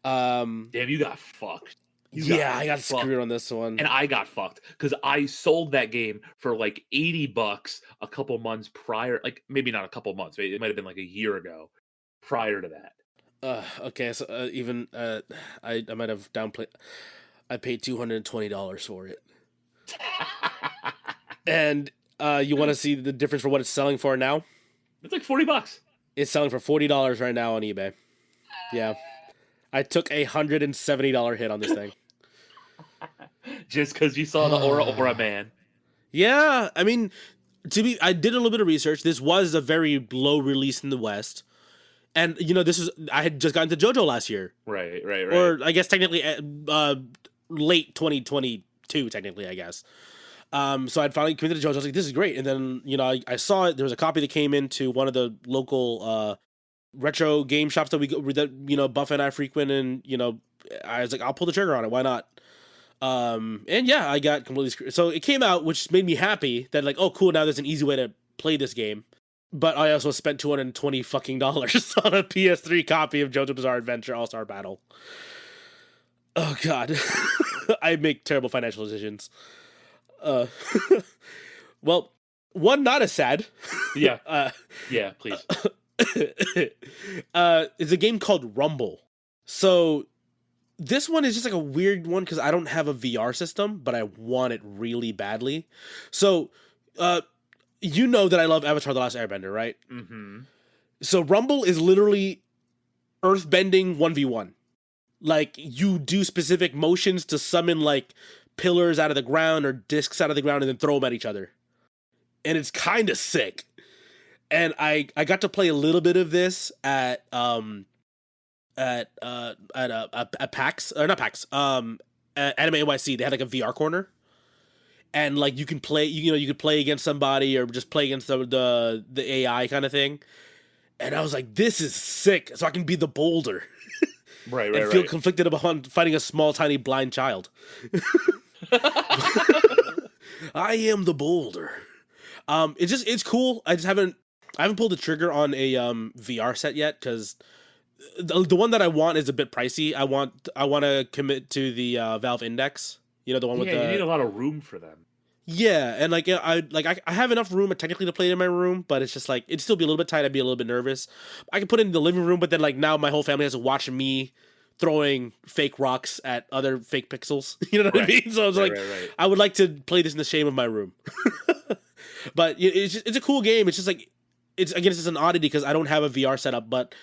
S2: Damn, you got fucked.
S1: I got screwed on this one.
S2: And I got fucked because I sold that game for like $80 a couple months prior. Like, maybe not a couple months. It might have been like a year ago prior to that.
S1: Okay, so I might have downplayed. I paid $220 for it. And you want to see the difference for what it's selling for now?
S2: It's like $40.
S1: It's selling for $40 right now on eBay. Yeah, I took a $170 hit on this thing.
S2: Just because you saw the Aura Man.
S1: Yeah, I mean, I did a little bit of research. This was a very low release in the West. And, you know, I had just gotten to JoJo last year.
S2: Right.
S1: Or, I guess, technically, late 2022, technically, I guess. So I'd finally committed to JoJo. I was like, this is great. And then, you know, I saw it. There was a copy that came into one of the local retro game shops that you know, Buff and I frequent. And, you know, I was like, I'll pull the trigger on it. Why not? And, yeah, I got completely screwed. So it came out, which made me happy that, like, oh, cool, now there's an easy way to play this game. But I also spent $220 fucking dollars on a PS3 copy of JoJo's Bizarre Adventure All-Star Battle. Oh God, I make terrible financial decisions. Well, one not as sad.
S2: Yeah. Yeah, please.
S1: It's a game called Rumble. So this one is just like a weird one because I don't have a VR system, but I want it really badly. So, you know that I love Avatar: The Last Airbender, right?
S2: Mm-hmm.
S1: So Rumble is literally earthbending 1v1. Like, you do specific motions to summon, like, pillars out of the ground or discs out of the ground and then throw them at each other. And it's kind of sick. And I got to play a little bit of this at PAX, or not PAX, at Anime NYC. They had like a VR corner. And like you can play, you could play against somebody or just play against the AI kind of thing. And I was like, this is sick. So I can be the boulder.
S2: Right.
S1: And feel conflicted about fighting a small, tiny, blind child. I am the boulder. It's cool. I haven't pulled the trigger on a VR set yet because the one that I want is a bit pricey. I want to commit to the Valve Index. You know, the one with the...
S2: you need a lot of room for them.
S1: Yeah, and like I have enough room technically to play it in my room, but it's just like it'd still be a little bit tight. I'd be a little bit nervous. I could put it in the living room, but then like now my whole family has to watch me throwing fake rocks at other fake pixels. You know what I mean? So I was right. I would like to play this in the shame of my room. But it's a cool game. It's just like it's just an oddity because I don't have a VR setup, but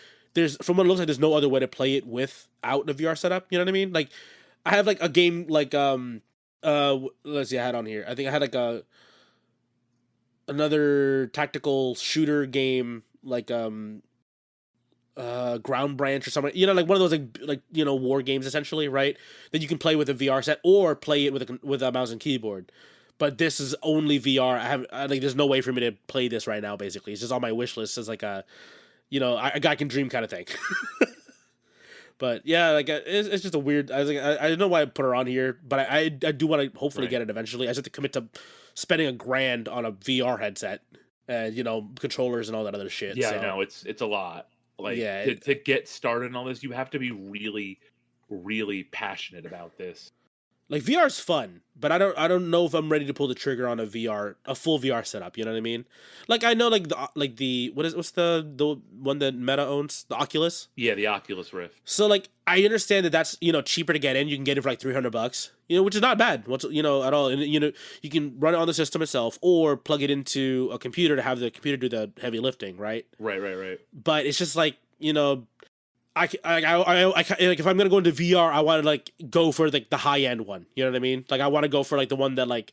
S1: from what it looks like, there's no other way to play it without a VR setup. You know what I mean? Like I have like a game like let's see, I had on here. I think I had like another tactical shooter game like Ground Branch or something. You know, like one of those like you know, war games essentially, right? That you can play with a VR set or play it with a mouse and keyboard. But this is only VR. I think there's no way for me to play this right now. Basically, it's just on my wish list as like a, you know, a guy can dream kind of thing. But yeah, like it's just a weird. I was like, I don't know why I put her on here, but I do want to hopefully get it eventually. I just have to commit to spending $1,000 on a VR headset and, you know, controllers and all that other shit.
S2: Yeah,
S1: so.
S2: I know it's a lot. Like to get started on all this, you have to be really, really passionate about this.
S1: Like VR's fun, but I don't know if I'm ready to pull the trigger on a full VR setup. You know what I mean? Like I know like the what's the one that Meta owns, the Oculus.
S2: Yeah, the Oculus Rift.
S1: So like I understand that that's cheaper to get in. You can get it for like $300, which is not bad. At all. And you can run it on the system itself or plug it into a computer to have the computer do the heavy lifting, right?
S2: Right.
S1: But it's just like like if I'm gonna go into VR, I want to like go for like the high end one. You know what I mean? Like I want to go for like the one that like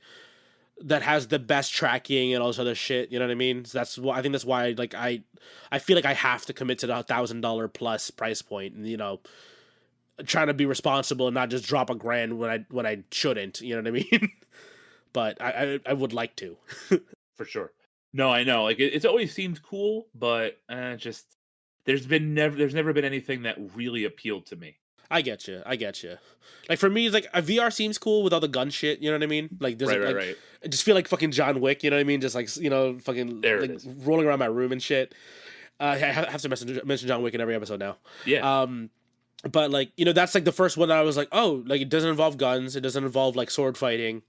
S1: that has the best tracking and all this other shit. You know what I mean? So I think that's why like I feel like I have to commit to the $1,000 plus price point, and trying to be responsible and not just drop $1,000 when I shouldn't. You know what I mean? But I would like to.
S2: For sure. No, I know. Like it's always seemed cool, but just. There's never been anything that really appealed to me.
S1: I get you. Like for me, it's like a VR seems cool with all the gun shit. You know what I mean? Like there's
S2: right.
S1: I just feel like fucking John Wick. You know what I mean? Just like fucking
S2: there
S1: like rolling around my room and shit. I have to mention John Wick in every episode now.
S2: Yeah.
S1: But like that's like the first one that I was like, oh, like it doesn't involve guns. It doesn't involve like sword fighting.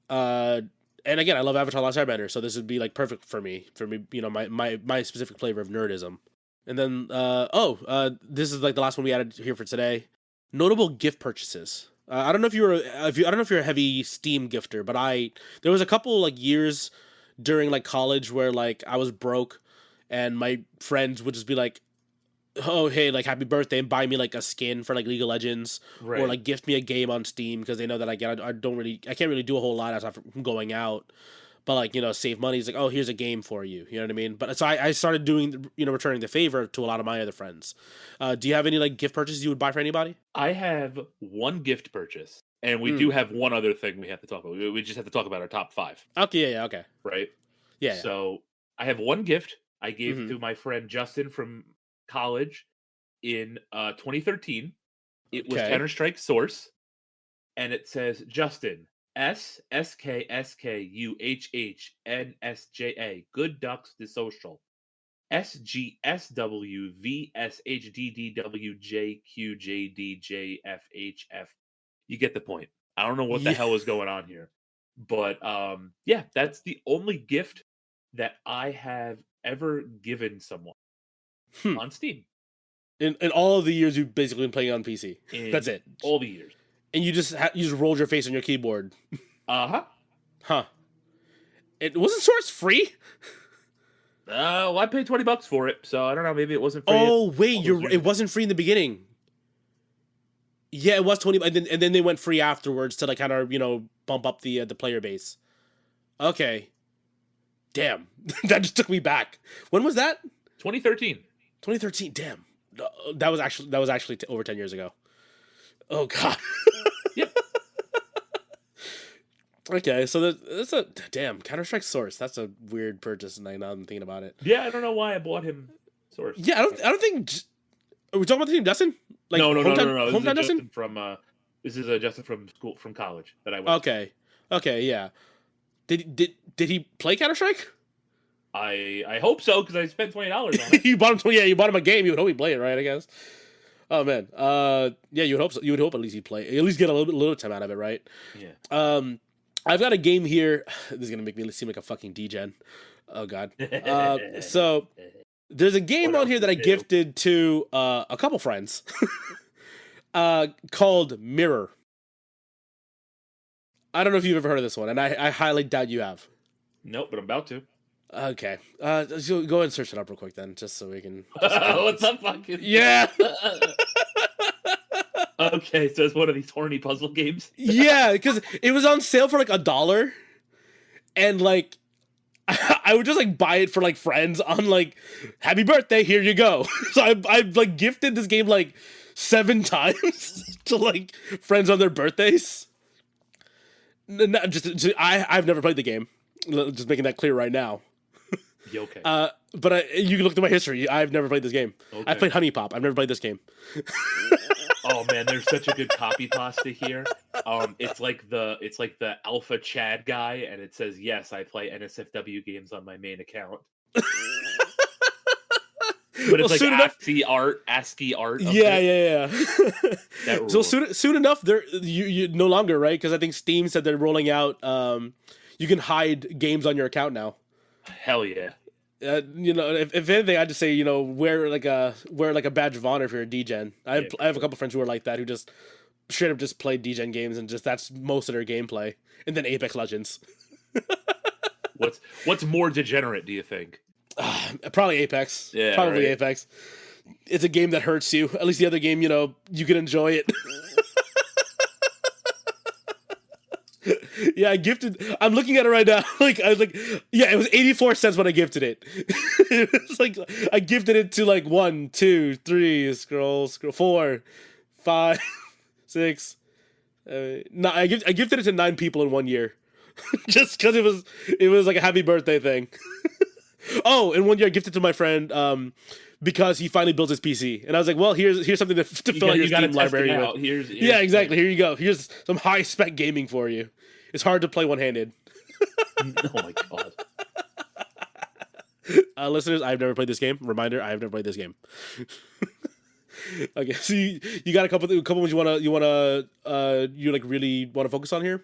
S1: And again, I love Avatar: Last Airbender, so this would be like perfect for me. My specific flavor of nerdism. And then, this is like the last one we added here for today. Notable gift purchases. I don't know if you're a heavy Steam gifter, but there was a couple like years during like college where like I was broke, and my friends would just be like, "Oh, hey, like happy birthday," and buy me like a skin for like League of Legends, or like gift me a game on Steam because they know that I can't really do a whole lot aside from going out. But like save money. It's like, oh, here's a game for you. You know what I mean? But so I started doing returning the favor to a lot of my other friends. Do you have any like gift purchases you would buy for anybody?
S2: I have one gift purchase, and we do have one other thing we have to talk about. We just have to talk about our top 5.
S1: Okay, yeah, okay,
S2: right,
S1: yeah.
S2: So I have one gift I gave to my friend Justin from college in 2013. It was Counter-Strike Source, and it says Justin. SKSKUHHNSJA. Good Ducks the Social. SGSWVSHDDWJQJDJFHF. You get the point. I don't know what the hell is going on here. But yeah, that's the only gift that I have ever given someone on Steam.
S1: In all of the years you've basically been playing on PC. That's it.
S2: All the years. And
S1: you just rolled your face on your keyboard.
S2: Huh.
S1: It wasn't Source free.
S2: Well, I paid $20 for it, so I don't know. Maybe it wasn't free.
S1: Oh wait, it wasn't free in the beginning. Yeah, it was 20, and then they went free afterwards to like kind of bump up the player base. Okay. Damn, that just took me back. When was that?
S2: 2013.
S1: 2013. Damn, that was actually over 10 years ago. Oh god.
S2: Yep.
S1: Okay, so that's a damn Counter-Strike Source. That's a weird purchase, and now I'm thinking about it.
S2: Yeah, I don't know why I bought him Source.
S1: Yeah, I don't think. Are we talking about the team Dustin? Like,
S2: no.
S1: Hometown Dustin?
S2: This is Justin from college that I went.
S1: Okay, yeah. Did he play Counter-Strike?
S2: I hope so because I spent $20 on it.
S1: You bought him you bought him a game. You would hope he play it, right? I guess. Oh man, yeah. You would hope so. You would hope at least he play. At least get a little time out of it, right?
S2: Yeah.
S1: I've got a game here. This is gonna make me seem like a fucking degen. Oh god. So there's a game on here that I gifted to a couple friends, called Mirror. I don't know if you've ever heard of this one, and I highly doubt you have.
S2: Nope, but I'm about to.
S1: Okay. So go ahead and search it up real quick then, just so we can.
S2: What's up, fucking?
S1: Yeah.
S2: Okay, so it's one of these horny puzzle games.
S1: Yeah, because it was on sale for like $1, and like I would just like buy it for like friends on like happy birthday, here you go. So I've like gifted this game like 7 times to like friends on their birthdays. I've never played the game. Just making that clear right now.
S2: Yeah, okay.
S1: But you can look through my history. I've never played this game. Okay. I played Honey Pop. I've never played this game.
S2: Oh man, there's such a good copy pasta here. It's like the Alpha Chad guy, and it says, "Yes, I play NSFW games on my main account." But
S1: Well,
S2: it's like
S1: soon enough.
S2: ASCII art of
S1: Yeah,
S2: it.
S1: yeah.
S2: That
S1: So
S2: rules.
S1: soon enough, they're you no longer, right? Because I think Steam said they're rolling out. You can hide games on your account now.
S2: Hell yeah.
S1: If anything, I'd just say wear like a badge of honor if you're a DGen.
S2: Yeah,
S1: I have a
S2: for
S1: couple friends who are like that who just straight up just play DGen games and just that's most of their gameplay. And then Apex Legends,
S2: sure. What's more degenerate, do you think?
S1: probably Apex,
S2: Yeah,
S1: probably
S2: right.
S1: Apex. It's a game that hurts you. At least the other game, you can enjoy it. Yeah, I gifted. I'm looking at it right now. Like I was like, yeah, it was 84 cents when I gifted it. It's like I gifted it to like 1, 2, 3, scroll, 4, 5, 6. No, I gifted it to 9 people in 1 year, just because it was like a happy birthday thing. Oh, in 1 year I gifted to my friend because he finally built his PC, and I was like, well, here's something to fill out your
S2: You got to
S1: Steam
S2: test it
S1: library with.
S2: out. Here's
S1: Yeah, exactly. Here you go. Here's some high spec gaming for you. It's hard to play one handed.
S2: Oh my god.
S1: Listeners, I've never played this game. Reminder: I have never played this game. Okay, so you got a couple ones you like really want to focus on here.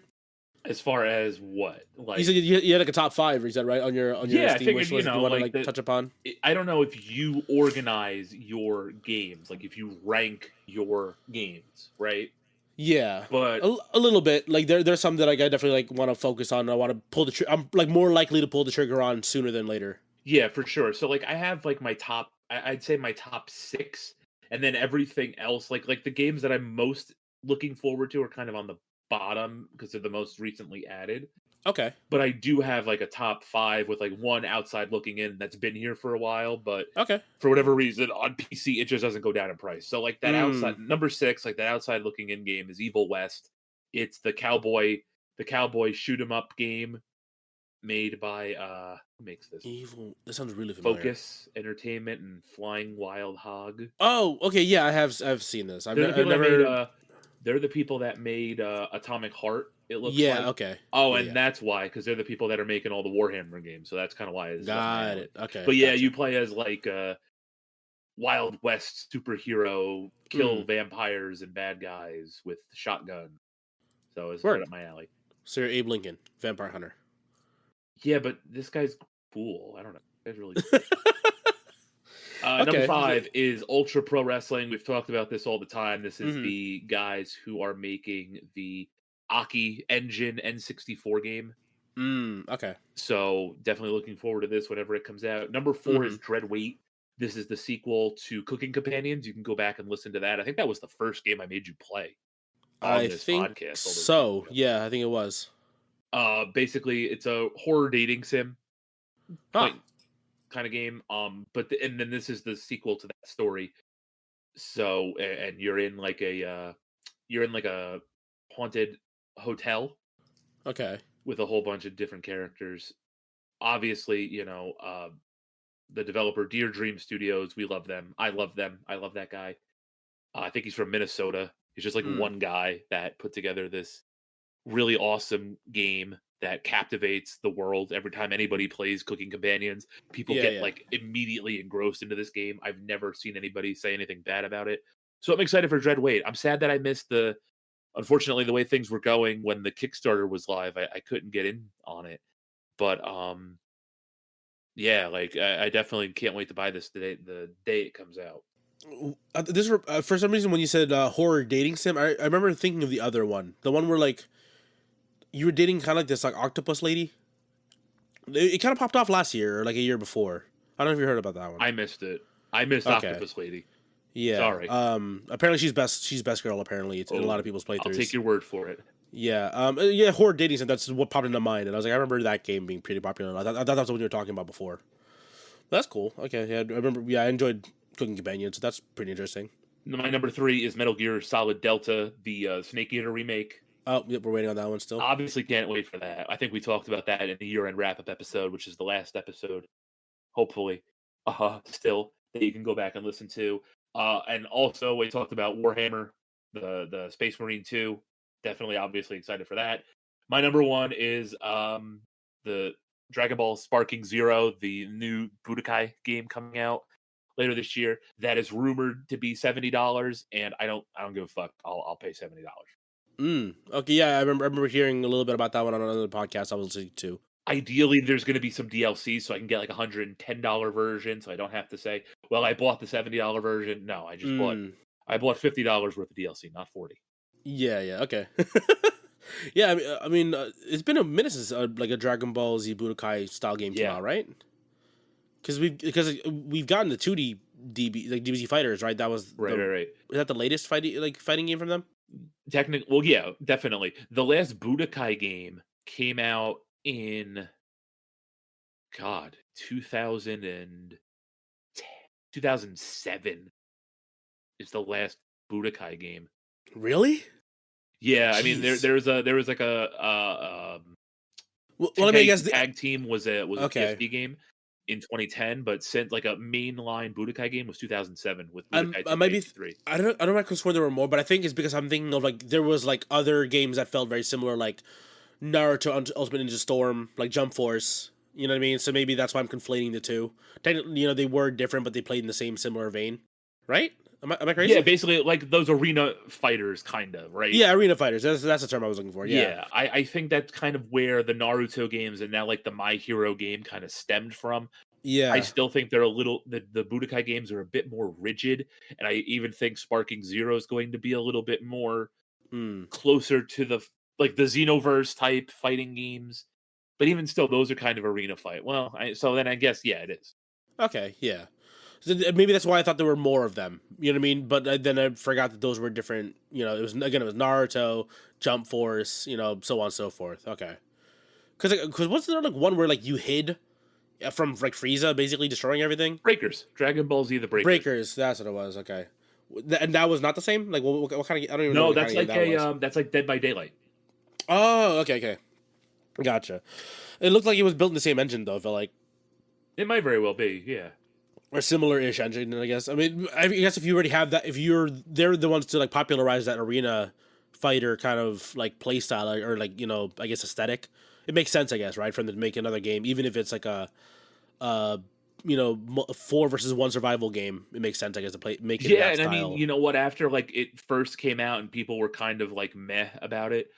S2: As far as what?
S1: You said you had like a top five. Is that right on your
S2: Yeah, I
S1: Steam
S2: figured,
S1: wish list? You want to like touch upon?
S2: I don't know if you organize your games, like if you rank your games, right?
S1: Yeah,
S2: But
S1: a little bit. Like there's some that like I definitely like want to focus on. I want to pull the. I'm like more likely to pull the trigger on sooner than later.
S2: yeah, for sure. So like I have like my top, I'd say my top six, and then everything else, like the games that I'm most looking forward to are kind of on the bottom because they're the most recently added.
S1: Okay.
S2: But I do have like a top five with like one outside looking in that's been here for a while, but
S1: Okay.
S2: for whatever reason on PC it just doesn't go down in price. So like that
S1: Mm.
S2: outside number six, like that outside looking in game is Evil West. It's the cowboy shoot 'em up game made by who makes this?
S1: Evil. This sounds really familiar.
S2: Focus Entertainment and Flying Wild Hog.
S1: Oh, okay. Yeah, I've seen this.
S2: They're the
S1: I've
S2: people that made
S1: never.
S2: they're the people that made Atomic Heart, it looks
S1: Yeah.
S2: like.
S1: Okay.
S2: Oh,
S1: Yeah.
S2: and
S1: Yeah.
S2: that's why, because they're the people that are making all the Warhammer games. So that's kind of why it's up my
S1: Got
S2: alley.
S1: it. Okay.
S2: But yeah,
S1: Gotcha.
S2: you play as like a Wild West superhero, kill
S1: Mm.
S2: vampires and bad guys with shotgun. So it's right
S1: Word.
S2: up my alley.
S1: Sir Abe Lincoln, Vampire Hunter.
S2: Yeah, but this guy's cool. I don't know. This guy's really cool. Number
S1: Okay.
S2: 5 is Ultra Pro Wrestling. We've talked about this all the time. This is
S1: Mhm.
S2: the guys who are making the Aki Engine N64 game.
S1: Okay.
S2: So definitely looking forward to this whenever it comes out. Number 4 is Dreadweight. This is the sequel to Cooking Companions. You can go back and listen to that. I think that was the first game I made you play on
S1: I
S2: this
S1: think
S2: podcast. All those years
S1: so.
S2: ago.
S1: Yeah, I think it was.
S2: Basically, it's a horror dating sim
S1: Huh.
S2: point kind of game. And then this is the sequel to that story. So, and you're in like a haunted hotel
S1: Okay.
S2: with a whole bunch of different characters. Obviously, the developer Dear Dream Studios, we love them. I love them. I love that guy. I think he's from Minnesota. He's just like
S1: Mm.
S2: one guy that put together this really awesome game that captivates the world. Every time anybody plays Cooking Companions, people
S1: Yeah.
S2: get
S1: Yeah.
S2: like immediately engrossed into this game. I've never seen anybody say anything bad about it. So I'm excited for Dreadweight. I'm sad that I missed unfortunately the way things were going when the Kickstarter was live. I couldn't get in on it. But yeah, like I definitely can't wait to buy this the day it comes out.
S1: For some reason when you said horror dating sim, I remember thinking of the other one, the one where like you were dating kind of like this like octopus lady. It kind of popped off last year or like a year before. I don't know if you heard about that one.
S2: I missed it. I missed
S1: Okay.
S2: Octopus Lady.
S1: Yeah.
S2: Sorry.
S1: Apparently she's best. She's best girl. Apparently, it's in a lot of people's playthroughs.
S2: I'll take your word for it.
S1: Yeah. Yeah. Horror dating sim. That's what popped into mind, and I was like, I remember that game being pretty popular. I thought that was what you were talking about before. That's cool. Okay. Yeah. I remember. Yeah. I enjoyed Cooking Companions. So that's pretty interesting.
S2: My number 3 is Metal Gear Solid Delta, the Snake Eater remake.
S1: Oh, yep. We're waiting on that one still.
S2: Obviously, can't wait for that. I think we talked about that in the year-end wrap-up episode, which is the last episode. Hopefully, still that you can go back and listen to. And also, we talked about Warhammer, the Space Marine 2. Definitely, obviously excited for that. My number 1 is the Dragon Ball Sparking Zero, the new Budokai game coming out. later this year that is rumored to be $70, and I don't give a fuck. I'll pay $70.
S1: Okay, yeah, I remember hearing a little bit about that one on another podcast I was listening to.
S2: Ideally, there's going to be some DLC, so I can get like $110 version, so I don't have to say, "Well, I bought the $70 version." No, I bought $50 worth of DLC, not 40.
S1: Yeah, okay. Yeah, it's been a minute since like a Dragon Ball Z Budokai style game came out, right? Because we've gotten the 2D DBZ Fighters, right? That was
S2: right.
S1: Is that the latest fighting game from them?
S2: Technically, well, yeah, definitely. The last Budokai game came out in 2007 is the last Budokai game.
S1: Really?
S2: Yeah,
S1: Jeez.
S2: I mean there was like a
S1: well, I mean, I guess
S2: tag team was a PSP game in 2010, but since like a mainline Budokai game was 2007 with Budokai 2K3.
S1: I don't know if I could swear there were more, but I think it's because I'm thinking of like there was like other games that felt very similar, like Naruto Ultimate Ninja Storm, like Jump Force. You know what I mean? So maybe that's why I'm conflating the two. Technically, they were different, but they played in the same similar vein, right? Am I crazy?
S2: Yeah, basically like those arena fighters, kind of, right?
S1: Yeah, arena fighters. That's the term I was looking for.
S2: Yeah, I think that's kind of where the Naruto games and now like the My Hero game kind of stemmed from.
S1: Yeah,
S2: I still think they're a little the Budokai games are a bit more rigid, and I even think Sparking Zero is going to be a little bit more closer to the Xenoverse type fighting games. But even still, those are kind of arena fight. Well, so then I guess it is.
S1: Okay, yeah. So maybe that's why I thought there were more of them. You know what I mean? But then I forgot that those were different. It was Naruto, Jump Force, so on and so forth. Okay. Because wasn't there like one where like you hid from like Frieza basically destroying everything?
S2: Breakers, Dragon Ball Z, the Breakers.
S1: Breakers, that's what it was. Okay. And that was not the same. Like what kind of? I don't even know.
S2: No, that's like that's like Dead by Daylight.
S1: Oh, okay. Gotcha. It looked like it was built in the same engine though. I felt like
S2: it might very well be, yeah.
S1: Or similar-ish engine, I guess. I mean, I guess if you already have that, they're the ones to like popularize that arena fighter kind of like play style or like I guess aesthetic. It makes sense, I guess, right, for them to make another game, even if it's like a 4 versus 1 survival game. It makes sense, I guess, to make it.
S2: Yeah, and style. I mean, you know what? After like it first came out and people were kind of like meh about it,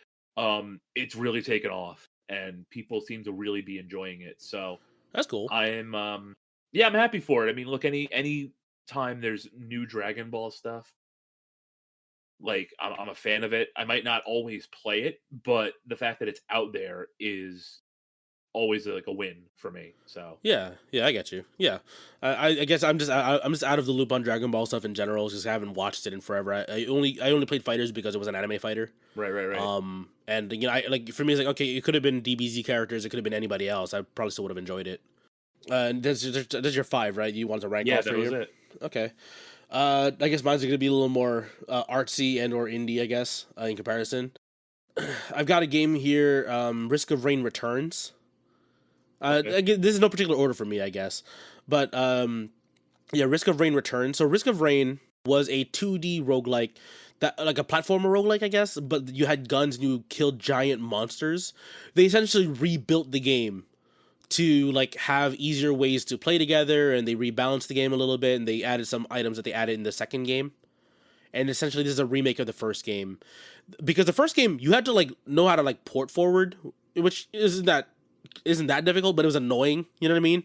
S2: it's really taken off, and people seem to really be enjoying it. So
S1: that's cool.
S2: I'm happy for it. I mean, look, any time there's new Dragon Ball stuff, like I'm a fan of it. I might not always play it, but the fact that it's out there is always like a win for me. So
S1: yeah, I get you. Yeah, I guess I'm just out of the loop on Dragon Ball stuff in general. Just I haven't watched it in forever. I only played Fighters because it was an anime fighter.
S2: Right.
S1: And I like for me it's like okay, it could have been DBZ characters, it could have been anybody else. I probably still would have enjoyed it. And that's your 5, right? You want to rank?
S2: Yeah, that was it.
S1: Okay. I guess mine's going to be a little more artsy and or indie, I guess, in comparison. I've got a game here, Risk of Rain Returns.
S2: Okay.
S1: This is no particular order for me, I guess. But, Risk of Rain Returns. So Risk of Rain was a 2D roguelike, like a platformer roguelike, I guess, but you had guns and you killed giant monsters. They essentially rebuilt the game to like have easier ways to play together, and they rebalanced the game a little bit, and they added some items that they added in the second game. And essentially this is a remake of the first game, because the first game you had to like know how to like port forward, which isn't that difficult, but it was annoying, you know what I mean,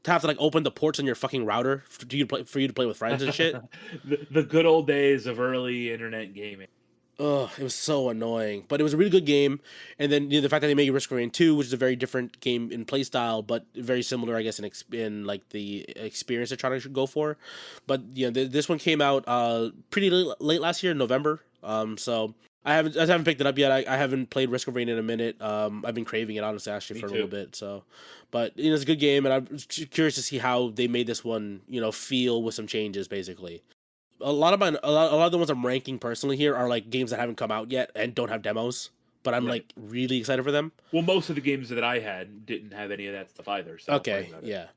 S1: to have to like open the ports on your fucking router for you to play with friends and shit.
S2: the good old days of early internet gaming.
S1: Ugh, it was so annoying, but it was a really good game. And then the fact that they made Risk of Rain 2, which is a very different game in play style, but very similar, I guess, in like the experience they're trying to go for. But this one came out pretty late last year in November. So I haven't picked it up yet. I haven't played Risk of Rain in a minute. I've been craving it honestly, actually, for a little bit. So, but it's a good game, and I'm curious to see how they made this one, feel with some changes, basically. A lot of the ones I'm ranking personally here are like games that haven't come out yet and don't have demos, but I'm like really excited for them.
S2: Well, most of the games that I had didn't have any of that stuff either. So
S1: okay, yeah.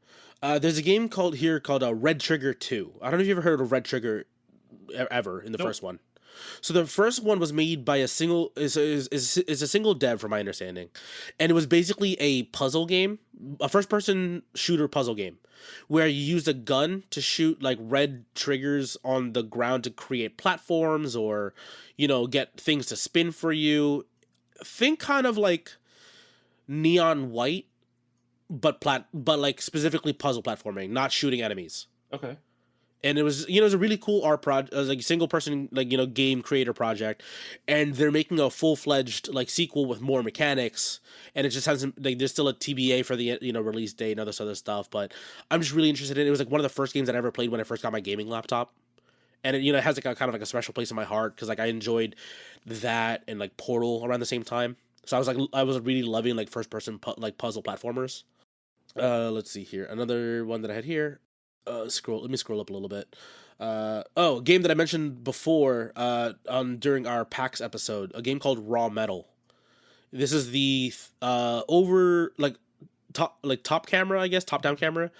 S1: There's a game called Red Trigger 2. I don't know if you ever heard of Red Trigger ever in the first one. So the first one was made by a single dev, from my understanding, and it was basically a puzzle game, a first person shooter puzzle game, where you used a gun to shoot like red triggers on the ground to create platforms or, get things to spin for you. Think kind of like Neon White, but like specifically puzzle platforming, not shooting enemies.
S2: Okay.
S1: And it was it was a really cool art project, like single person like game creator project, and they're making a full-fledged like sequel with more mechanics, and it just hasn't like there's still a TBA for the release date and all this other stuff, but I'm just really interested in it. It was like one of the first games that I ever played when I first got my gaming laptop, and it has like a kind of like a special place in my heart because like I enjoyed that and like Portal around the same time, so I was really loving like first person like puzzle platformers. Let's see here, another one that I had here. Let me scroll up a little bit. A game that I mentioned before during our PAX episode, a game called Raw Metal. This is the over top camera, I guess, top down camera.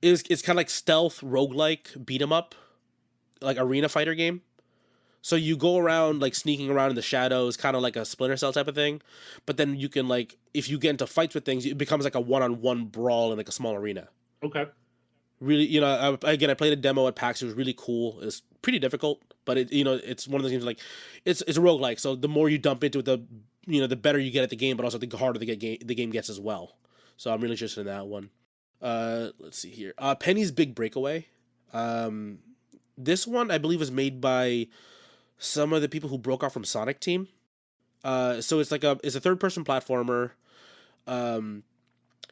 S1: It's kind of like stealth roguelike beat 'em up, like arena fighter game. So you go around like sneaking around in the shadows, kind of like a Splinter Cell type of thing. But then you can like if you get into fights with things, it becomes like a one-on-one brawl in like a small arena.
S2: Okay.
S1: Really, I played a demo at PAX. It was really cool. It's pretty difficult, but it's one of those games like it's a roguelike. So the more you dump into it, the better you get at the game, but also the harder the game gets as well. So I'm really interested in that one. Let's see here. Penny's Big Breakaway. This one I believe was made by some of the people who broke off from Sonic Team. So it's a third person platformer.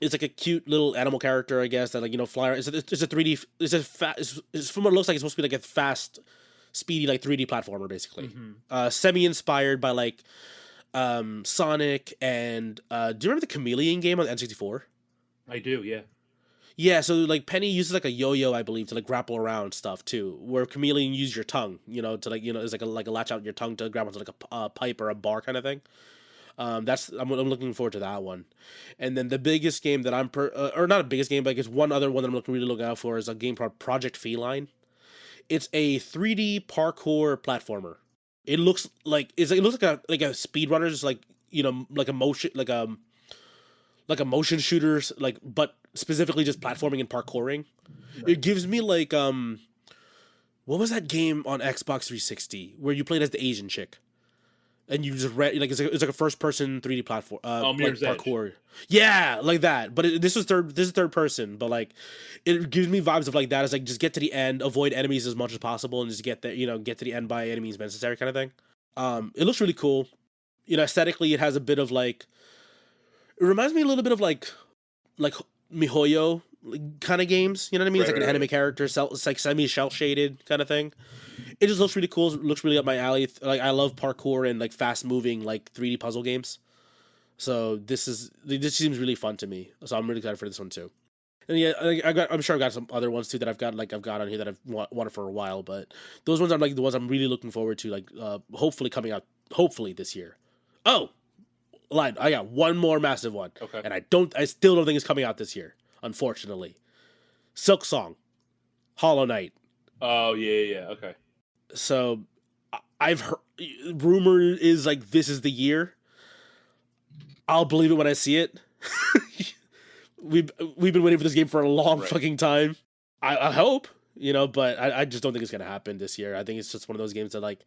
S1: It's like a cute little animal character, I guess, that fly. It's a 3D. It's from what it looks like. It's supposed to be like a fast, speedy, like 3D platformer, basically.
S2: Mm-hmm.
S1: Semi inspired by like Sonic and do you remember the Chameleon game on the N64?
S2: I do, yeah.
S1: Yeah, so like Penny uses like a yo-yo, I believe, to like grapple around stuff too. Where Chameleon uses your tongue, to like it's like a latch out your tongue to grab onto like a pipe or a bar kind of thing. I'm looking forward to that one, and then the biggest game that or not a biggest game, but I guess one other one that I'm really looking out for is a game called Project Feline. It's a 3D parkour platformer. It looks like a speedrunner's like a motion shooters but specifically just platforming and parkouring. Right. It gives me like what was that game on Xbox 360 where you played as the Asian chick? And you just read it's like a first person 3D platform like parkour. Edge. Yeah, like that. But this is third person, but like it gives me vibes of like that. It's like just get to the end, avoid enemies as much as possible, and just get there, get to the end by any means necessary kind of thing. It looks really cool. Aesthetically it has a bit of like it reminds me a little bit of like MiHoYo kind of games, you know what I mean? Right, it's like an anime character, it's like semi shell shaded kind of thing. It just looks really cool. It looks really up my alley. Like I love parkour and like fast moving like 3D puzzle games. So this seems really fun to me. So I'm really excited for this one too. And yeah, I'm sure I've got some other ones too that I've got on here that I've wanted for a while. But those ones are like the ones I'm really looking forward to. Like hopefully coming out this year. Oh, lied. I got one more massive one.
S2: Okay.
S1: And I still don't think it's coming out this year. Unfortunately, Silk Song, Hollow Knight.
S2: Oh yeah, okay.
S1: So I've heard rumor is like this is the year. I'll believe it when I see it. We've been waiting for this game for a long fucking time. I hope, but I just don't think it's gonna happen this year. I think it's just one of those games that like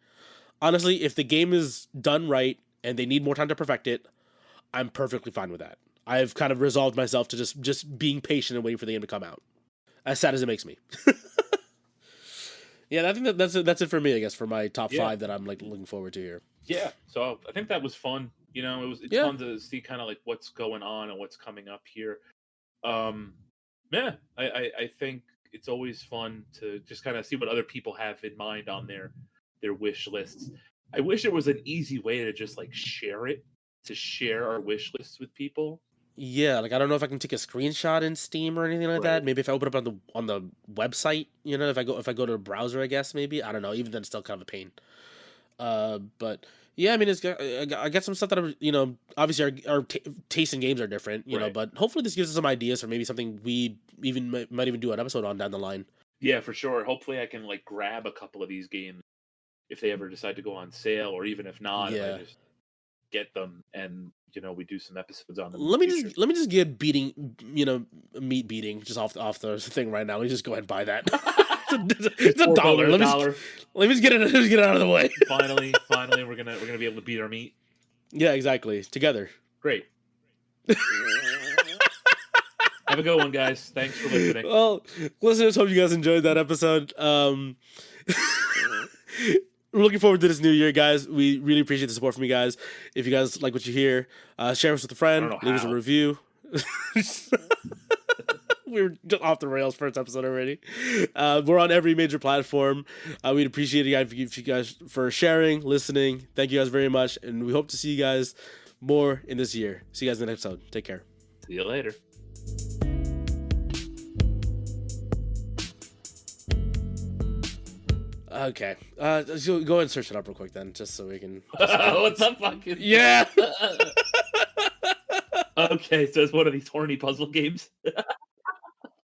S1: honestly, if the game is done right and they need more time to perfect it, I'm perfectly fine with that. I've kind of resolved myself to just being patient and waiting for the game to come out. As sad as it makes me. Yeah, I think that's it for me, I guess, for my top 5 that I'm like looking forward to here.
S2: Yeah, so I think that was fun. It's fun to see kind of like what's going on and what's coming up here. I think it's always fun to just kind of see what other people have in mind on their wish lists. I wish there was an easy way to just like share our wish lists with people.
S1: Yeah, like I don't know if I can take a screenshot in Steam or anything like that. Maybe if I open up on the website, if I go to a browser, I guess maybe I don't know. Even then, it's still kind of a pain. But yeah, I mean, I got some stuff that obviously our taste in games are different, you know. But hopefully, this gives us some ideas for maybe something we might even do an episode on down the line.
S2: Yeah, for sure. Hopefully, I can like grab a couple of these games if they ever decide to go on sale, or even if not, if
S1: Yeah.
S2: I just get them and we do some episodes on them.
S1: Let me just get meat beating just off the thing right now. Let me just go ahead and buy that. it's a dollar. Let me just get it out of the way.
S2: Finally, we're gonna be able to beat our meat.
S1: Yeah, exactly. Together.
S2: Great. Have a good one, guys. Thanks for listening.
S1: Well, listeners, hope you guys enjoyed that episode. We're looking forward to this new year, guys. We really appreciate the support from you guys. If you guys like what you hear, share us with a friend, leave us a review. We were just off the rails first episode already. We're on every major platform. We'd appreciate you guys for sharing, listening. Thank you guys very much, and we hope to see you guys more in this year. See you guys in the next episode. Take care.
S2: See you later.
S1: Okay. So go ahead and search it up real quick then, just so we can.
S2: What's up, fucking?
S1: Yeah.
S2: Okay, so it's one of these horny puzzle games.